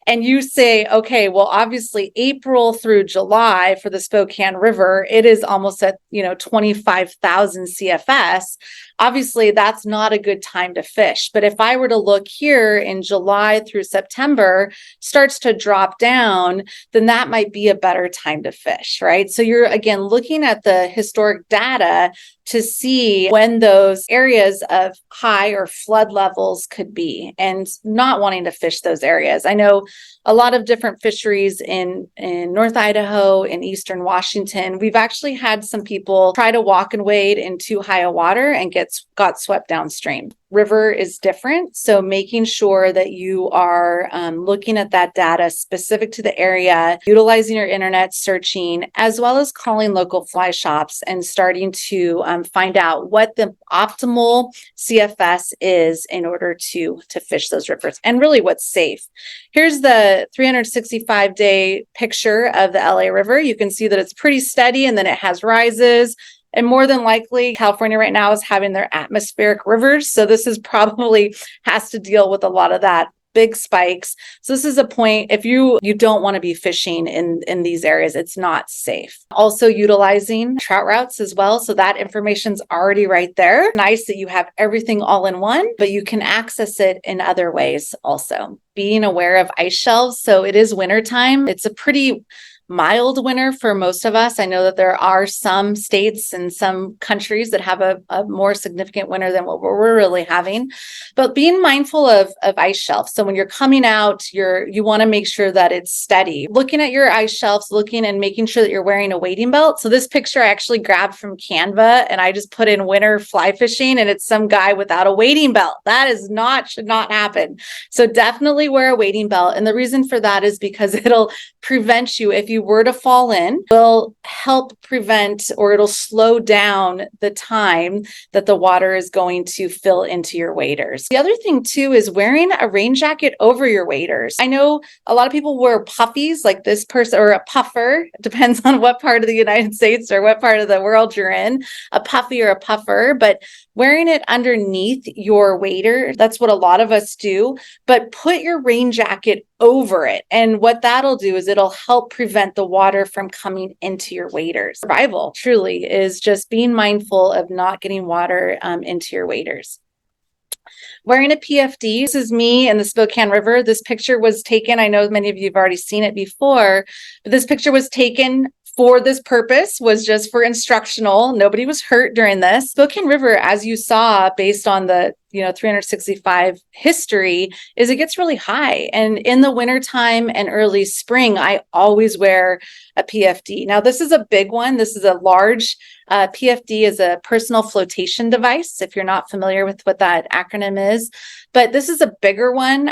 and you say, okay, well, obviously April through July for the Spokane River, it is almost at 25,000 CFS. Obviously, that's not a good time to fish. But if I were to look here in July through September, starts to drop down, then that might be a better time to fish, right? So you're, again, looking at the historic data to see when those areas of high or flood levels could be and not wanting to fish those areas. I know a lot of different fisheries in North Idaho, in Eastern Washington. We've actually had some people try to walk and wade in too high a water and got swept downstream. river is different. So making sure that you are looking at that data specific to the area, utilizing your internet searching, as well as calling local fly shops and starting to find out what the optimal CFS is in order to fish those rivers and really what's safe. Here's the 365-day picture of the LA River. You can see that it's pretty steady and then it has rises. And more than likely, California right now is having their atmospheric rivers. So this is probably has to deal with a lot of that big spikes. So this is a point, if you don't want to be fishing in these areas, it's not safe. Also utilizing trout routes as well. So that information's already right there. Nice that you have everything all in one, but you can access it in other ways also. Being aware of ice shelves. So it is wintertime. It's a pretty mild winter for most of us. I know that there are some states and some countries that have a more significant winter than what we're really having, but being mindful of ice shelves. So when you're coming out, you want to make sure that it's steady. Looking at your ice shelves, looking and making sure that you're wearing a wading belt. So this picture I actually grabbed from Canva and I just put in winter fly fishing and it's some guy without a wading belt. That should not happen. So definitely wear a wading belt. And the reason for that is because it'll prevent you, if you were to fall in, will help prevent, or it'll slow down the time that the water is going to fill into your waders. The other thing too is wearing a rain jacket over your waders. I know a lot of people wear puffies like this person, or a puffer, depends on what part of the United States or what part of the world you're in, a puffy or a puffer, but wearing it underneath your wader, that's what a lot of us do, but put your rain jacket over it. And what that'll do is it'll help prevent the water from coming into your waders. Survival truly is just being mindful of not getting water into your waders. Wearing a PFD. This is me in the Spokane River. This picture was taken, I know many of you have already seen it before, but this picture was taken for this purpose, was just for instructional. Nobody was hurt during this. Spokane River, as you saw, based on the 365 history, is it gets really high. And in the wintertime and early spring, I always wear a PFD. Now, this is a big one. This is a large PFD is a personal flotation device, if you're not familiar with what that acronym is. But this is a bigger one.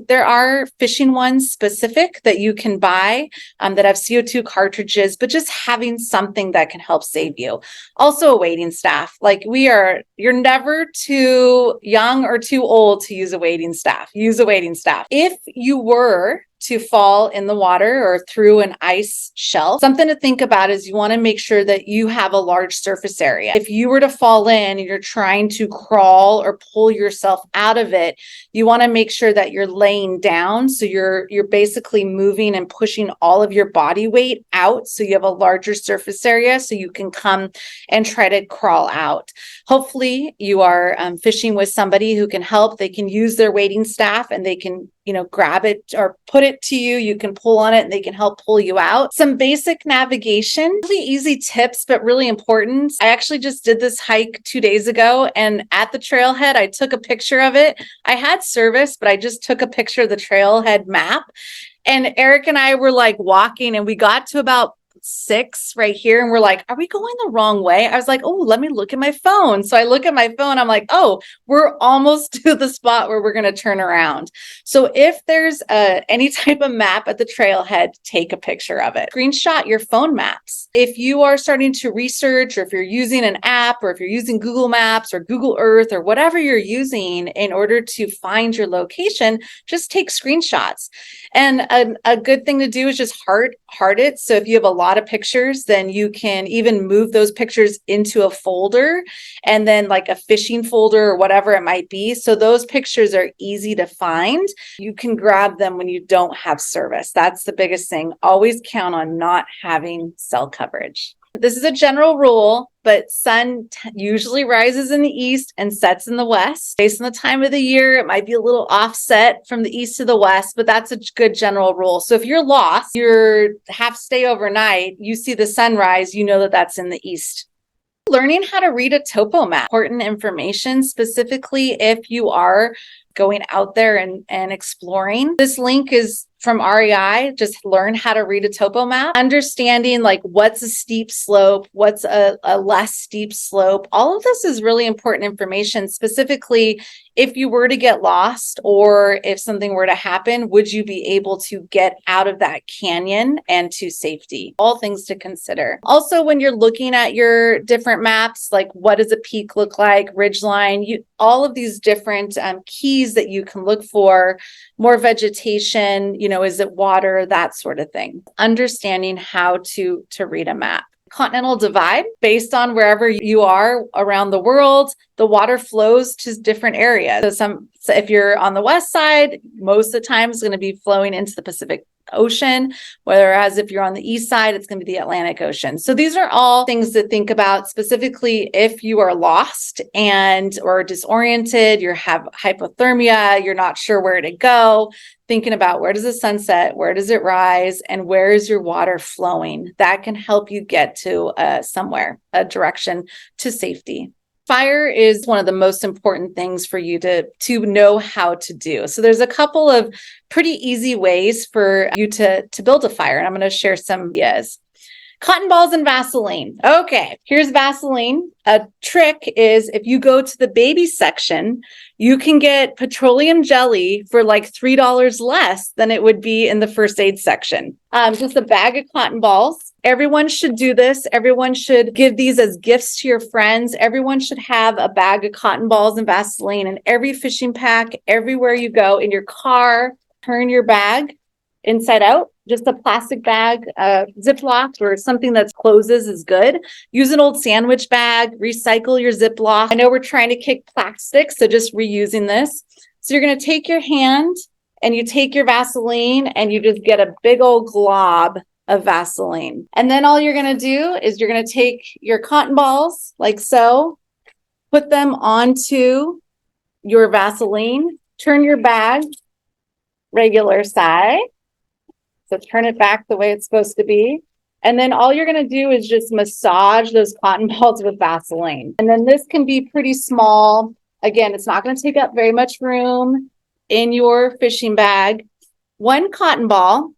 There are fishing ones specific that you can buy that have CO2 cartridges, but just having something that can help save you. Also a wading staff. You're never too young or too old to use a wading staff. Use a wading staff. If you were to fall in the water or through an ice shelf, something to think about is you want to make sure that you have a large surface area. If you were to fall in and you're trying to crawl or pull yourself out of it, you want to make sure that you're laying down. So you're basically moving and pushing all of your body weight out. So you have a larger surface area so you can come and try to crawl out. Hopefully you are fishing with somebody who can help. They can use their wading staff and they can grab it or put it to you. You can pull on it and they can help pull you out. Some basic navigation, really easy tips, but really important. I actually just did this hike 2 days ago, and at the trailhead, I took a picture of it. I had service, but I just took a picture of the trailhead map. And Eric and I were walking, and we got to about 6 right here. And we're like, are we going the wrong way? I was like, oh, let me look at my phone. So I look at my phone. I'm like, oh, we're almost to the spot where we're going to turn around. So if there's any type of map at the trailhead, take a picture of it. Screenshot your phone maps. If you are starting to research, or if you're using an app, or if you're using Google Maps or Google Earth or whatever you're using in order to find your location, just take screenshots. And a good thing to do is just heart it. So if you have a lot of pictures, then you can even move those pictures into a folder, and then a fishing folder or whatever it might be. So those pictures are easy to find. You can grab them when you don't have service. That's the biggest thing. Always count on not having cell coverage. This is a general rule, but sun usually rises in the east and sets in the west. Based on the time of the year, it might be a little offset from the east to the west, but that's a good general rule. So if you're lost, you have to stay overnight, you see the sunrise, you know that that's in the east. Learning how to read a topo map, important information, specifically if you are going out there and exploring. This link is from REI. Just learn how to read a topo map, understanding like what's a steep slope, what's a less steep slope. All of this is really important information, specifically if you were to get lost or if something were to happen, would you be able to get out of that canyon and to safety? All things to consider. Also, when you're looking at your different maps, like what does a peak look like, ridgeline, all of these different keys that you can look for, more vegetation, is it water, that sort of thing. Understanding how to read a map. Continental divide, based on wherever you are around the world, the water flows to different areas. So if you're on the west side, most of the time it's going to be flowing into the Pacific Ocean, whereas if you're on the east side, it's going to be the Atlantic Ocean. So these are all things to think about, specifically if you are lost or disoriented, you have hypothermia, you're not sure where to go, thinking about where does the sun set, where does it rise, and where is your water flowing. That can help you get to a direction to safety. Fire is one of the most important things for you to know how to do. So there's a couple of pretty easy ways for you to build a fire, and I'm going to share some ideas. Cotton balls and Vaseline. Okay, here's Vaseline. A trick is if you go to the baby section, you can get petroleum jelly for like $3 less than it would be in the first aid section. Just a bag of cotton balls. Everyone should do this. Everyone should give these as gifts to your friends. Everyone should have a bag of cotton balls and Vaseline in every fishing pack, everywhere you go, in your car. Turn your bag inside out. Just a plastic bag, Ziploc or something that closes is good. Use an old sandwich bag, recycle your Ziploc. I know we're trying to kick plastic, so just reusing this. So you're going to take your hand and you take your Vaseline and you just get a big old glob of Vaseline. And then all you're going to do is you're going to take your cotton balls like so, put them onto your Vaseline, turn your bag regular size. So turn it back the way it's supposed to be. And then all you're going to do is just massage those cotton balls with Vaseline. And then this can be pretty small. Again, it's not going to take up very much room in your fishing bag. One cotton ball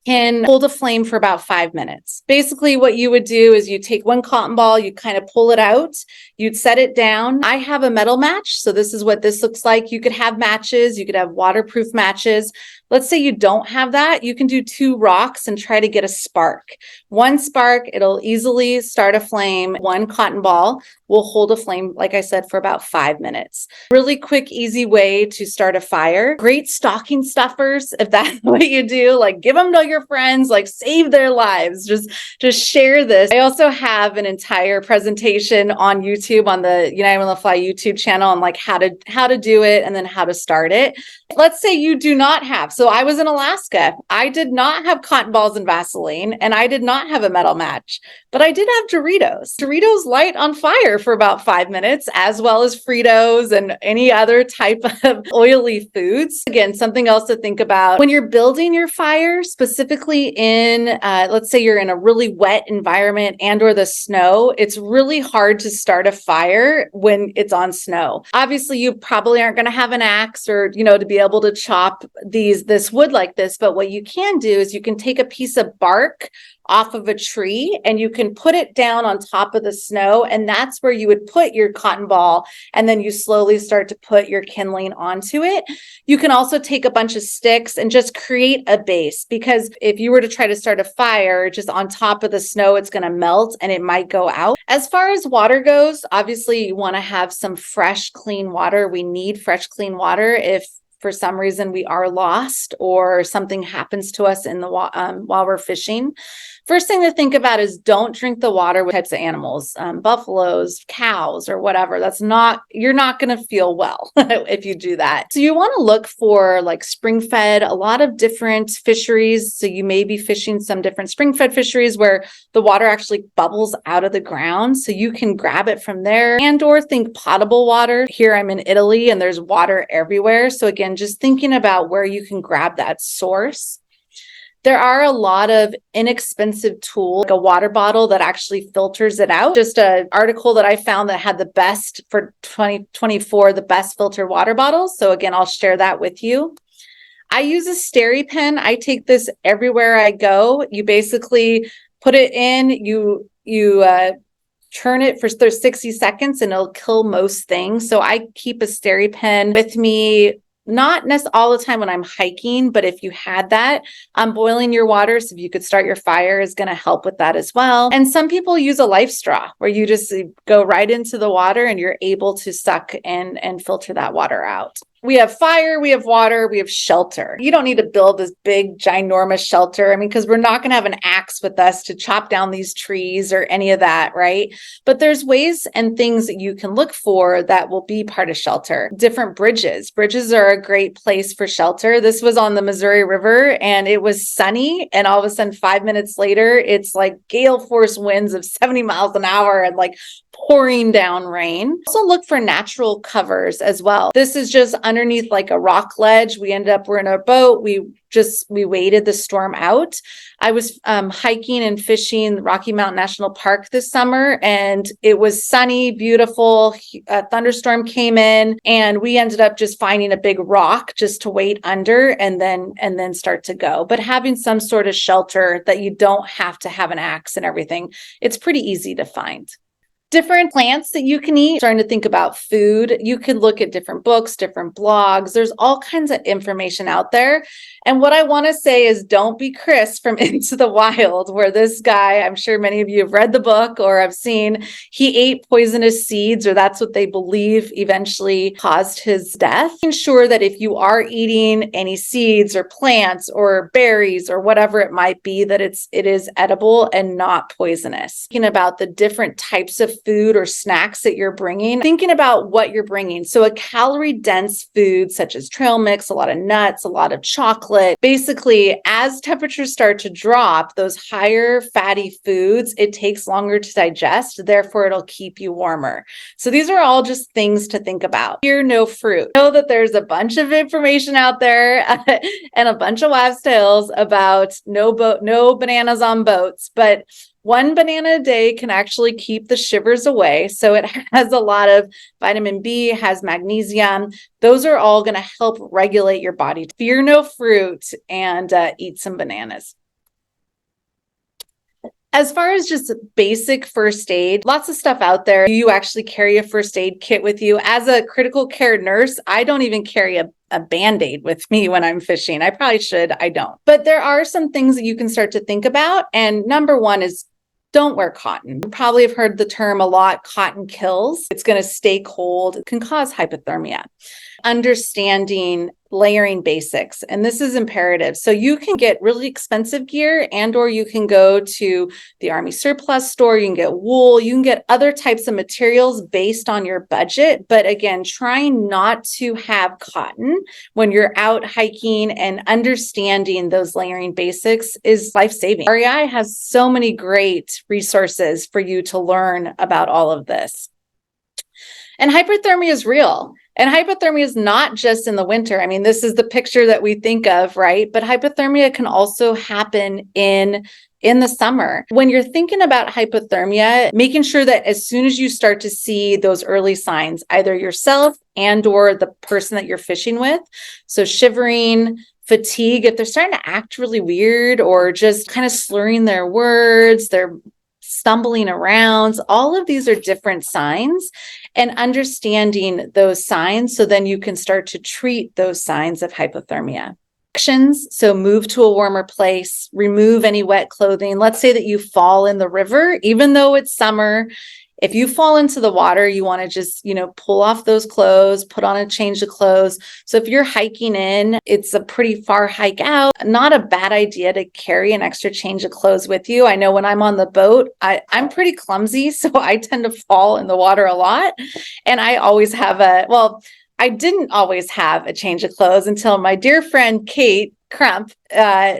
can hold a flame for about 5 minutes. Basically, what you would do is you take one cotton ball, you kind of pull it out, you'd set it down. I have a metal match, so this is what this looks like. You could have matches, you could have waterproof matches. Let's say you don't have that, you can do 2 rocks and try to get a spark. One spark, it'll easily start a flame. One cotton ball will hold a flame, like I said, for about 5 minutes. Really quick, easy way to start a fire. Great stocking stuffers, if that's what you do, like give them to your friends, like save their lives. Just share this. I also have an entire presentation on YouTube, on the United When Fly YouTube channel, on like how to do it and then how to start it. Let's say you do not have. So I was in Alaska. I did not have cotton balls and Vaseline, and I did not have a metal match, but I did have Doritos. Doritos light on fire for about 5 minutes, as well as Fritos and any other type of oily foods. Again, something else to think about when you're building your fire, specifically in, let's say you're in a really wet environment and or the snow. It's really hard to start a fire when it's on snow. Obviously, you probably aren't going to have an axe or, to be able to chop this wood like this. But what you can do is you can take a piece of bark off of a tree and you can put it down on top of the snow, and that's where you would put your cotton ball, and then you slowly start to put your kindling onto it. You can also take a bunch of sticks and just create a base, because if you were to try to start a fire just on top of the snow, it's going to melt and it might go out. As far as water goes, obviously you want to have some fresh, clean water. We need fresh, clean water if for some reason we are lost or something happens to us in the while we're fishing. First thing to think about is don't drink the water with types of animals, buffaloes, cows, or whatever. You're not going to feel well if you do that. So you want to look for like spring-fed, a lot of different fisheries. So you may be fishing some different spring-fed fisheries where the water actually bubbles out of the ground. So you can grab it from there, and or think potable water. Here I'm in Italy and there's water everywhere. So again, just thinking about where you can grab that source. There are a lot of inexpensive tools, like a water bottle that actually filters it out. Just an article that I found that had the best for 2024, the best filtered water bottles. So again, I'll share that with you. I use a SteriPen. I take this everywhere I go. You basically put it in, you turn it for 60 seconds and it'll kill most things. So I keep a SteriPen with me, not necessarily all the time when I'm hiking, but if you had that, boiling your water, so if you could start your fire, is going to help with that as well. And some people use a life straw where you just go right into the water and you're able to suck and filter that water out. We have fire, we have water, we have shelter. You don't need to build this big, ginormous shelter. I mean, because we're not going to have an axe with us to chop down these trees or any of that, right? But there's ways and things that you can look for that will be part of shelter. Different bridges. Bridges are a great place for shelter. This was on the Missouri River and it was sunny. And all of a sudden, 5 minutes later, it's like gale force winds of 70 miles an hour and like pouring down rain. Also look for natural covers as well. This is just underneath like a rock ledge. We're in a boat. We waited the storm out. I was hiking and fishing Rocky Mountain National Park this summer and it was sunny, beautiful. A thunderstorm came in and we ended up just finding a big rock just to wait under and then start to go. But having some sort of shelter that you don't have to have an axe and everything, it's pretty easy to find. Different plants that you can eat. Starting to think about food. You could look at different books, different blogs. There's all kinds of information out there. And what I want to say is don't be Chris from Into the Wild, where this guy, I'm sure many of you have read the book or have seen, he ate poisonous seeds, or that's what they believe eventually caused his death. Ensure that if you are eating any seeds or plants or berries or whatever it might be, that it is edible and not poisonous. Thinking about the different types of food or snacks that you're bringing, thinking about what you're bringing. So a calorie-dense food such as trail mix, a lot of nuts, a lot of chocolate. Basically, as temperatures start to drop, those higher fatty foods, it takes longer to digest. Therefore, it'll keep you warmer. So these are all just things to think about. Fear no fruit. Know that there's a bunch of information out there and a bunch of wives' tales about no bananas on boats, but one banana a day can actually keep the shivers away. So it has a lot of vitamin B, has magnesium. Those are all going to help regulate your body. Fear no fruit and eat some bananas. As far as just basic first aid, lots of stuff out there. You actually carry a first aid kit with you. As a critical care nurse, I don't even carry a Band-Aid with me when I'm fishing. I probably should. I don't. But there are some things that you can start to think about. And number one is don't wear cotton. You probably have heard the term a lot, cotton kills. It's going to stay cold. It can cause hypothermia. Understanding layering basics. And this is imperative. So you can get really expensive gear or you can go to the Army surplus store. You can get wool. You can get other types of materials based on your budget. But again, trying not to have cotton when you're out hiking and understanding those layering basics is life-saving. REI has so many great resources for you to learn about all of this. And hypothermia is real. And hypothermia is not just in the winter. I mean, this is the picture that we think of, right? But hypothermia can also happen in the summer. When you're thinking about hypothermia, making sure that as soon as you start to see those early signs, either yourself or the person that you're fishing with, so shivering, fatigue, if they're starting to act really weird or just kind of slurring their words, they're stumbling around, all of these are different signs, and understanding those signs so then you can start to treat those signs of hypothermia. Actions, so move to a warmer place, remove any wet clothing. Let's say that you fall in the river, even though it's summer. If you fall into the water, you want to just, pull off those clothes, put on a change of clothes. So if you're hiking in, it's a pretty far hike out, not a bad idea to carry an extra change of clothes with you. I know when I'm on the boat, I'm pretty clumsy, so I tend to fall in the water a lot. And I always have I didn't always have a change of clothes until my dear friend, Kate Crump,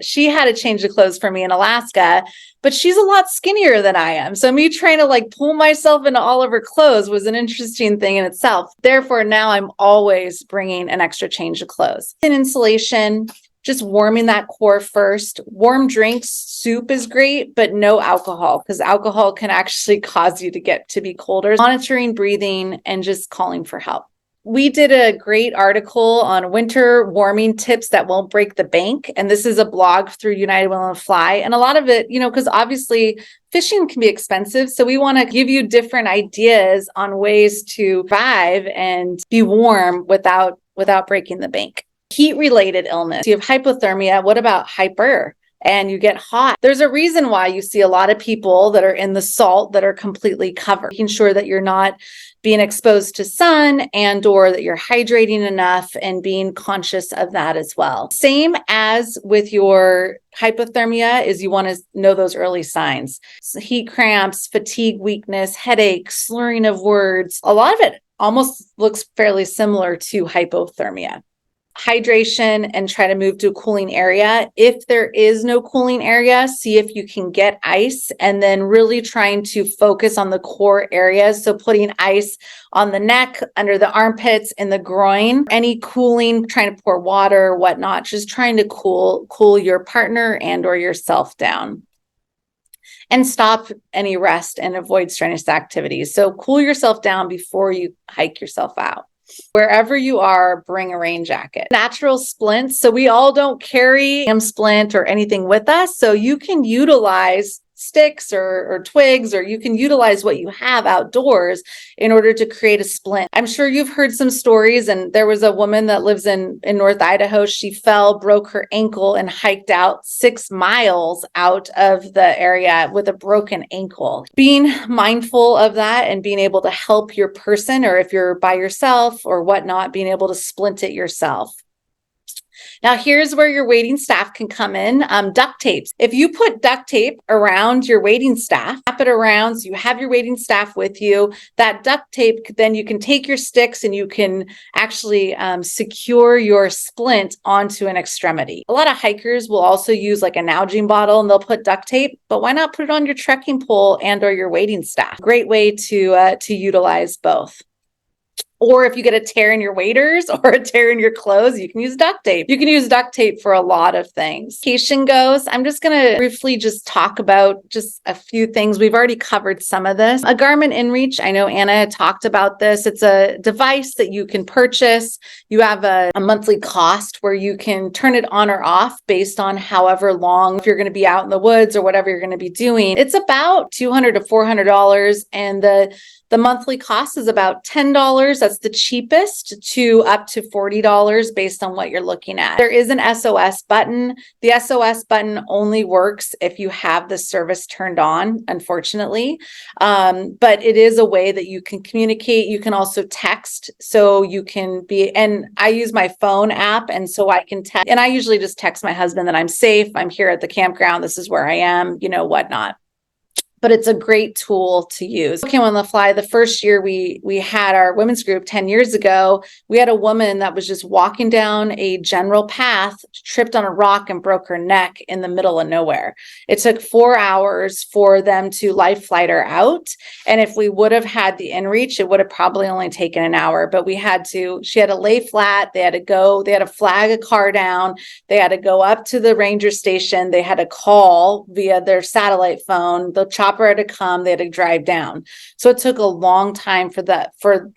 she had a change of clothes for me in Alaska, but she's a lot skinnier than I am. So me trying to pull myself into all of her clothes was an interesting thing in itself. Therefore, now I'm always bringing an extra change of clothes. In insulation, just warming that core first. Warm drinks, soup is great, but no alcohol, because alcohol can actually cause you to get to be colder. Monitoring breathing and just calling for help. We did a great article on winter warming tips that won't break the bank. And this is a blog through United Will Fly. And a lot of it, because obviously fishing can be expensive. So we want to give you different ideas on ways to survive and be warm without breaking the bank. Heat-related illness. You have hypothermia. What about hyper? And you get hot. There's a reason why you see a lot of people that are in the salt that are completely covered, making sure that you're not being exposed to sun and or that you're hydrating enough and being conscious of that as well. Same as with your hypothermia is you want to know those early signs. So heat cramps, fatigue, weakness, headache, slurring of words. A lot of it almost looks fairly similar to hypothermia. Hydration and try to move to a cooling area. If there is no cooling area, see if you can get ice, and then really trying to focus on the core areas. So putting ice on the neck, under the armpits, in the groin, any cooling, trying to pour water, whatnot, just trying to cool your partner and or yourself down. And stop any rest and avoid strenuous activities. So cool yourself down before you hike yourself out. Wherever you are, bring a rain jacket. Natural splints. So we all don't carry a splint or anything with us. So you can utilize sticks or twigs, or you can utilize what you have outdoors in order to create a splint. I'm sure you've heard some stories, and there was a woman that lives in North Idaho. She fell, broke her ankle, and hiked out 6 miles out of the area with a broken ankle. Being mindful of that and being able to help your person, or if you're by yourself or whatnot, being able to splint it yourself. Now, here's where your waiting staff can come in. Duct tapes. If you put duct tape around your waiting staff, wrap it around so you have your waiting staff with you, that duct tape, then you can take your sticks and you can actually secure your splint onto an extremity. A lot of hikers will also use like a Nalgene bottle and they'll put duct tape, but why not put it on your trekking pole and or your waiting staff? Great way to utilize both. Or if you get a tear in your waders or a tear in your clothes, you can use duct tape. You can use duct tape for a lot of things. Vacation goes, I'm just going to briefly just talk about just a few things. We've already covered some of this. A Garmin InReach, I know Anna talked about this. It's a device that you can purchase. You have a monthly cost where you can turn it on or off based on however long, if you're going to be out in the woods or whatever you're going to be doing. It's about $200 to $400, and the monthly cost is about $10. That's the cheapest, to up to $40 based on what you're looking at. There is an SOS button. The SOS button only works if you have the service turned on, unfortunately. But it is a way that you can communicate. You can also text. So you can be, and I use my phone app, and so I can text. And I usually just text my husband that I'm safe. I'm here at the campground. This is where I am, whatnot. But it's a great tool to use. Okay, on the fly, the first year we had our women's group 10 years ago, we had a woman that was just walking down a general path, tripped on a rock and broke her neck in the middle of nowhere. It took 4 hours for them to life flight her out. And if we would have had the InReach, it would have probably only taken an hour, but she had to lay flat. They had to flag a car down. They had to go up to the ranger station. They had to call via their satellite phone. The chopper had to come, they had to drive down. So it took a long time for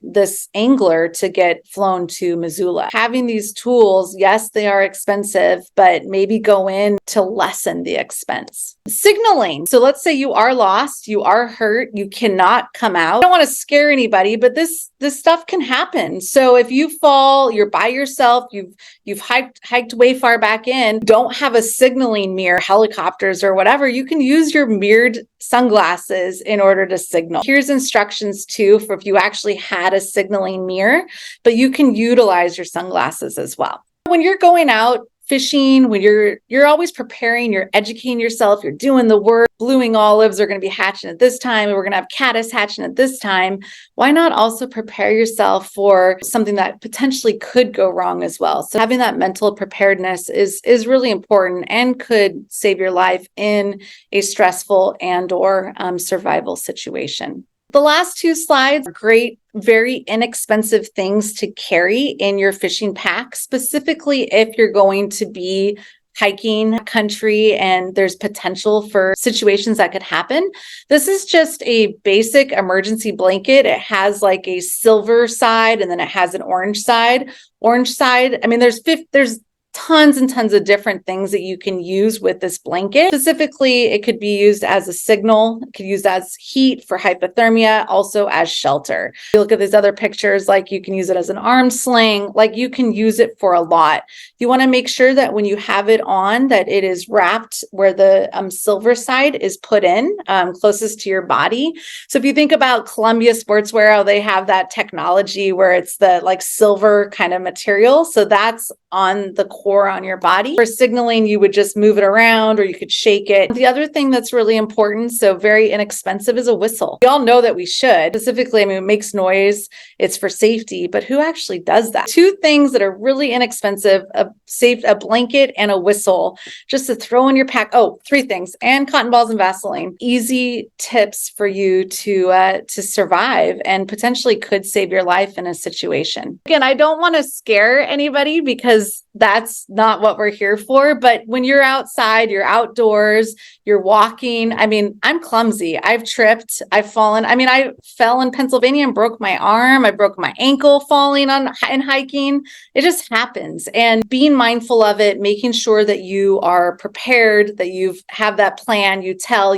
this angler to get flown to Missoula. Having these tools, yes, they are expensive, but maybe go in to lessen the expense. Signaling. So let's say you are lost, you are hurt, you cannot come out. I don't want to scare anybody, but this stuff can happen. So if you fall, you're by yourself, you've hiked way far back in, don't have a signaling mirror, helicopters or whatever, you can use your mirrored sunglasses in order to signal. Here's instructions too for if you actually had a signaling mirror, but you can utilize your sunglasses as well. When you're going out fishing, when you're always preparing, you're educating yourself, you're doing the work. Blueing olives are going to be hatching at this time, and we're going to have caddis hatching at this time. Why not also prepare yourself for something that potentially could go wrong as well? So having that mental preparedness is really important and could save your life in a stressful and or survival situation. The last two slides are great, very inexpensive things to carry in your fishing pack, specifically if you're going to be hiking country and there's potential for situations that could happen. This is just a basic emergency blanket. It has like a silver side and then it has an orange side. Orange side, I mean, there's tons and tons of different things that you can use with this blanket. Specifically, it could be used as a signal, it could be used as heat for hypothermia, also as shelter. If you look at these other pictures, like you can use it as an arm sling, like you can use it for a lot. You want to make sure that when you have it on, that it is wrapped where the silver side is put in, closest to your body. So if you think about Columbia Sportswear, how they have that technology where it's the like silver kind of material. So that's on the core on your body. For signaling, you would just move it around or you could shake it. The other thing that's really important, so very inexpensive, is a whistle. We all know that we should. Specifically, I mean, it makes noise, it's for safety, but who actually does that? Two things that are really inexpensive, a blanket and a whistle, just to throw in your pack. Oh, three things, and cotton balls and Vaseline. Easy tips for you to survive and potentially could save your life in a situation. Again, I don't want to scare anybody because that's not what we're here for. But when you're outside, you're outdoors, you're walking. I mean, I'm clumsy. I've tripped, I've fallen. I mean, I fell in Pennsylvania and broke my arm. I broke my ankle falling in hiking. It just happens. And being mindful of it, making sure that you are prepared, that you have that plan, you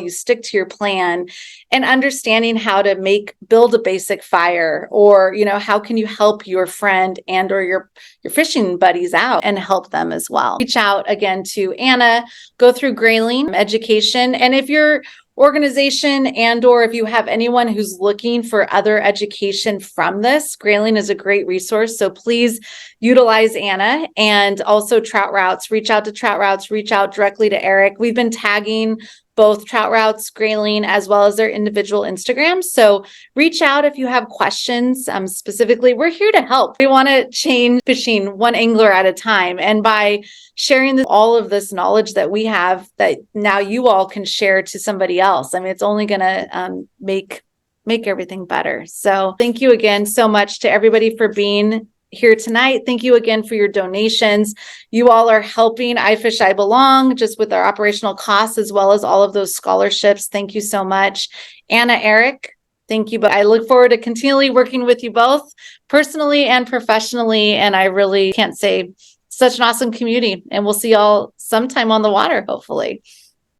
stick to your plan, and understanding how to build a basic fire, or, how can you help your friend and or your fishing buddies out and help them as well. Reach out again to Anna, go through Grayling education. And if your organization and or if you have anyone who's looking for other education from this, Grayling is a great resource. So please utilize Anna, and also Trout Routes. Reach out to Trout Routes, reach out directly to Eric. We've been tagging both Trout Routes, Grayling, as well as their individual Instagrams. So reach out if you have questions. Specifically, we're here to help. We want to change fishing one angler at a time. And by sharing all of this knowledge that we have, that now you all can share to somebody else, I mean, it's only going to make everything better. So thank you again so much to everybody for being here tonight. Thank you again for your donations. You all are helping iFishiBelong just with our operational costs, as well as all of those scholarships. Thank you so much. Anna, Eric, thank you. But I look forward to continually working with you both personally and professionally. And I really can't say, such an awesome community. And we'll see y'all sometime on the water, hopefully.